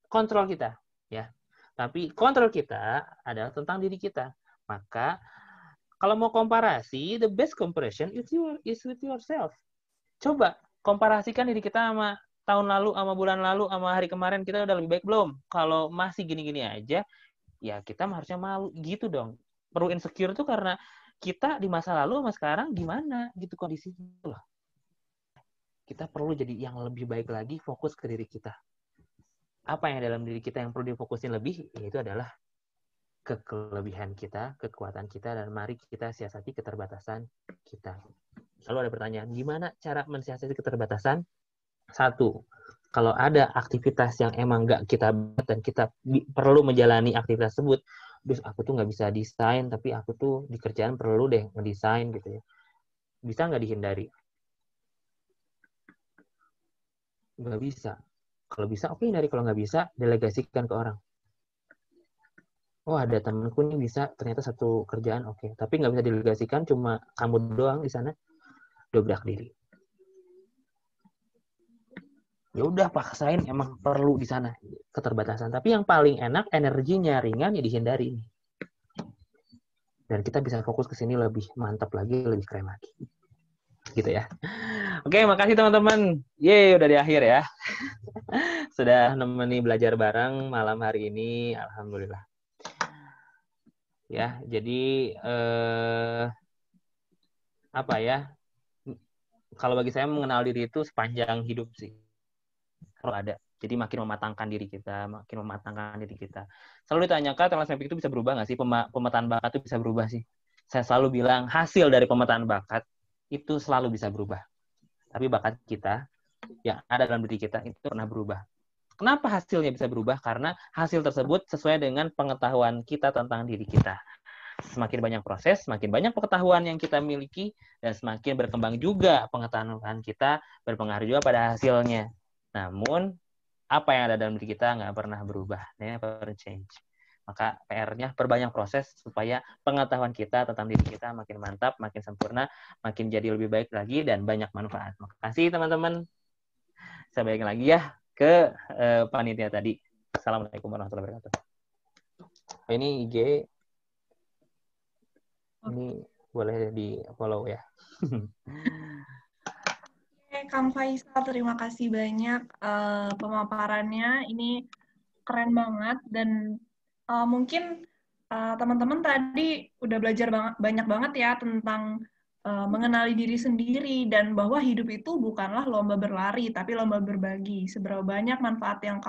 C: kontrol kita. Ya, tapi kontrol kita adalah tentang diri kita. Maka, kalau mau komparasi, the best comparison is with yourself. Coba komparasikan diri kita sama tahun lalu, sama bulan lalu, sama hari kemarin, kita udah lebih baik belum? Kalau masih gini-gini aja, ya kita harusnya malu gitu dong. Perlu insecure tuh karena kita di masa lalu sama sekarang gimana gitu kondisinya loh. Kita perlu jadi yang lebih baik lagi, fokus ke diri kita. Apa yang dalam diri kita yang perlu difokusin lebih, yaitu adalah kelebihan kita, kekuatan kita, dan mari kita siasati keterbatasan kita. Lalu ada pertanyaan, gimana cara mensiasati keterbatasan? Satu, kalau ada aktivitas yang emang nggak kita buat dan kita perlu menjalani aktivitas tersebut, terus aku tuh nggak bisa desain, tapi aku tuh di kerjaan perlu deh ngedesain gitu ya. Bisa nggak dihindari? Nggak bisa. Kalau bisa, oke hindari. Kalau nggak bisa, delegasikan ke orang. oh ada temenku nih bisa ternyata satu kerjaan oke, tapi nggak bisa delegasikan, cuma kamu doang di sana, dobrak diri. Ya udah paksain, emang perlu di sana keterbatasan. Tapi yang paling enak energinya ringan ya dihindari. Dan kita bisa fokus ke sini lebih mantap lagi, lebih keren lagi. Gitu ya. Oke, makasih teman-teman. Yeay, udah di akhir ya. Sudah nemeni belajar bareng malam hari ini, alhamdulillah. Ya, jadi apa ya? Kalau bagi saya mengenal diri itu sepanjang hidup sih. Kalau ada. Jadi makin mematangkan diri kita, makin mematangkan diri kita. Selalu ditanyakan, talent mapping itu bisa berubah nggak sih? Pemetaan bakat itu bisa berubah sih? Saya selalu bilang, hasil dari pemetaan bakat itu selalu bisa berubah. Tapi bakat kita, yang ada dalam diri kita, itu pernah berubah. Kenapa hasilnya bisa berubah? Karena hasil tersebut sesuai dengan pengetahuan kita tentang diri kita. Semakin banyak proses, semakin banyak pengetahuan yang kita miliki, dan semakin berkembang juga pengetahuan kita, berpengaruh juga pada hasilnya. Namun, apa yang ada dalam diri kita nggak pernah berubah, never change. Maka PR-nya perbanyak proses supaya pengetahuan kita tentang diri kita makin mantap, makin sempurna, makin jadi lebih baik lagi, dan banyak manfaat. Makasih teman-teman. Saya balik lagi ya ke panitia tadi. Assalamualaikum warahmatullahi wabarakatuh. Ini IG, ini boleh di follow ya.
A: Kang Faisal, terima kasih banyak pemaparannya. Ini keren banget dan mungkin teman-teman tadi udah belajar banyak banget ya tentang mengenali diri sendiri dan bahwa hidup itu bukanlah lomba berlari tapi lomba berbagi. Seberapa banyak manfaat yang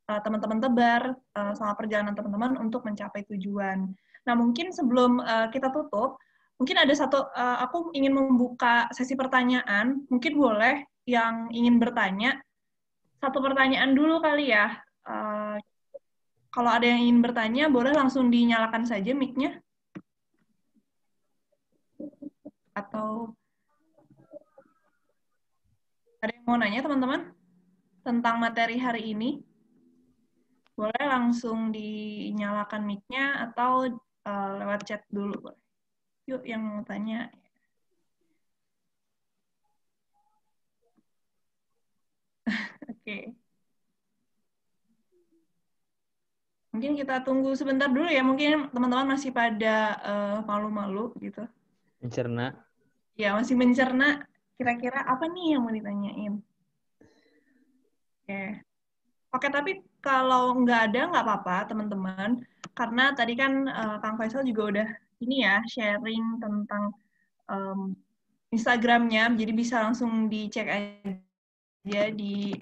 A: teman-teman tebar sama perjalanan teman-teman untuk mencapai tujuan. Nah, mungkin sebelum kita tutup, mungkin ada satu, aku ingin membuka sesi pertanyaan. Mungkin boleh yang ingin bertanya, satu pertanyaan dulu kali ya. Kalau ada yang ingin bertanya, boleh langsung dinyalakan saja mic-nya. Atau ada yang mau nanya, teman-teman? Tentang materi hari ini? Boleh langsung dinyalakan mic-nya atau lewat chat dulu. Yuk, yang mau tanya. Oke. Mungkin kita tunggu sebentar dulu ya. Mungkin teman-teman masih pada malu-malu gitu.
C: Mencerna.
A: Ya, masih mencerna. Kira-kira apa nih yang mau ditanyain? Oke. Oke, tapi kalau nggak ada, nggak apa-apa, teman-teman. Karena tadi kan Kang Faisal juga udah ini ya, sharing tentang Instagramnya. Jadi bisa langsung dicek aja di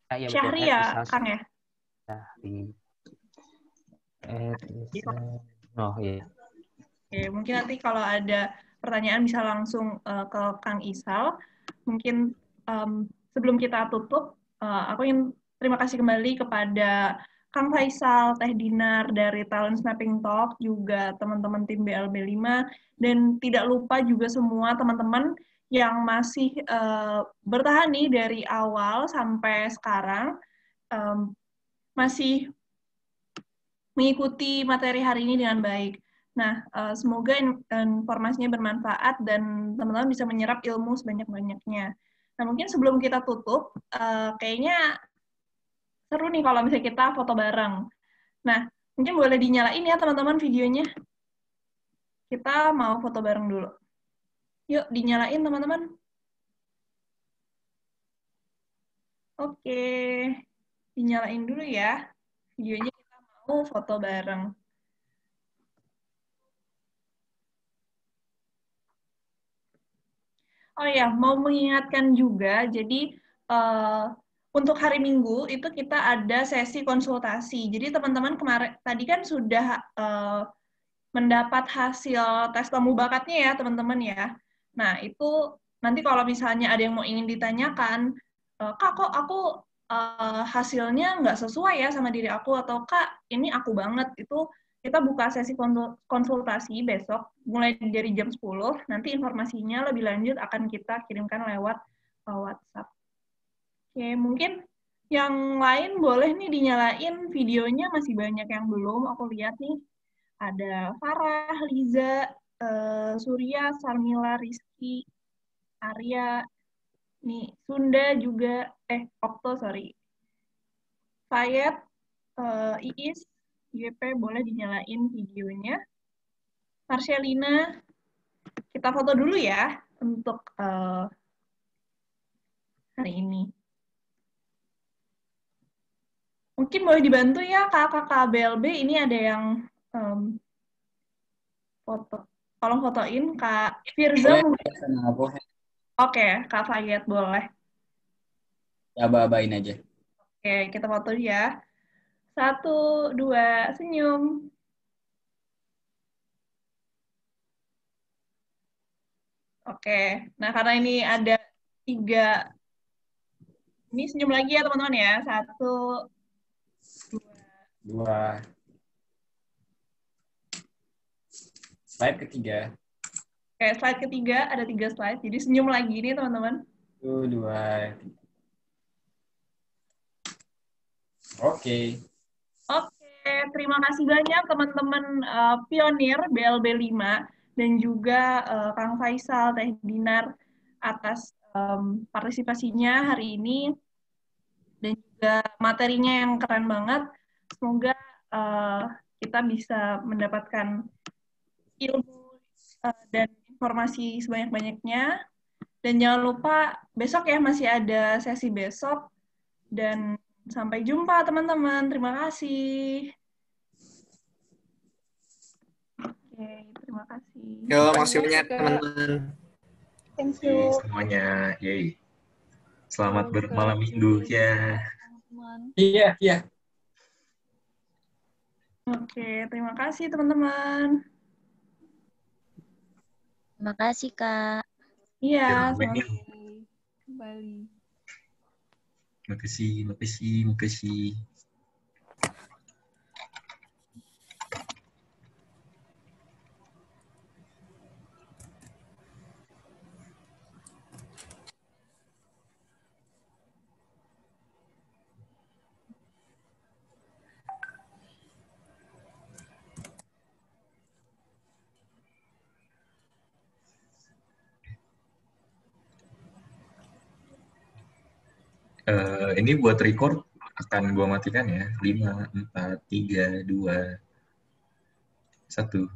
A: @isal_syahri ya, Kang ya?
C: Oh iya.
A: Oke, mungkin nanti kalau ada pertanyaan bisa langsung ke Kang Isal. Mungkin sebelum kita tutup, aku ingin terima kasih kembali kepada Kang Faisal, Teh Dinar dari Talent Mapping Talk, juga teman-teman tim BLB5, dan tidak lupa juga semua teman-teman yang masih bertahan nih dari awal sampai sekarang, masih mengikuti materi hari ini dengan baik. Nah, semoga informasinya bermanfaat dan teman-teman bisa menyerap ilmu sebanyak-banyaknya. Nah, mungkin sebelum kita tutup, kayaknya seru nih kalau misalnya kita foto bareng. Nah, mungkin boleh dinyalain ya teman-teman videonya. Kita mau foto bareng dulu. Yuk, dinyalain teman-teman. Oke, dinyalain dulu ya videonya, kita mau foto bareng. Oh ya, mau mengingatkan juga, jadi untuk hari Minggu itu kita ada sesi konsultasi. Jadi teman-teman kemarin tadi kan sudah mendapat hasil tes temu bakatnya ya teman-teman ya. Nah itu nanti kalau misalnya ada yang mau ingin ditanyakan, Kak kok aku hasilnya nggak sesuai ya sama diri aku, atau Kak ini aku banget, itu kita buka sesi konsultasi besok mulai dari jam 10. Nanti informasinya lebih lanjut akan kita kirimkan lewat WhatsApp. Oke, mungkin Yang lain boleh nih dinyalain videonya, masih banyak yang belum. Aku lihat nih, ada Farah, Liza, Surya, Sarmila, Rizky, Arya, nih Sunda juga, Okto, sorry. Fayet, Iis, YP boleh dinyalain videonya. Marcelina, kita foto dulu ya untuk hari ini. Mungkin boleh dibantu ya kakak BLB, ini ada yang foto. Tolong fotoin Kak Firza.
F: Boleh sama aku.
A: Oke, Kak Fayet boleh.
F: Aba-abain aja.
A: Oke, kita foto ya. 1, 2, senyum. Oke, nah karena ini ada 3, ini senyum lagi ya teman-teman ya. 1,
F: 2. Slide ketiga.
A: Oke, slide ketiga, ada 3 slide. Jadi senyum lagi nih teman-teman.
F: 1, 2, 3. Oke.
A: Oke, terima kasih banyak teman-teman pionir BLB 5 dan juga Kang Faisal, Teh Dinar atas partisipasinya hari ini dan juga materinya yang keren banget. Semoga kita bisa mendapatkan ilmu dan informasi sebanyak-banyaknya. Dan jangan lupa besok ya, masih ada sesi besok. Dan sampai jumpa teman-teman. Terima kasih. Oke, terima kasih.
F: Yo, makasih banyak teman-teman.
A: Thank you.
B: Semuanya, yay. Selamat bermalam minggu ya.
F: Iya, iya.
A: Oke, terima kasih teman-teman.
D: Terima kasih, Kak.
A: Iya,
B: Ya,
A: selamat
G: Kembali.
B: makasih, makasih, makasih. Ini buat record akan gua matikan ya. 5, 4, 3, 2, 1.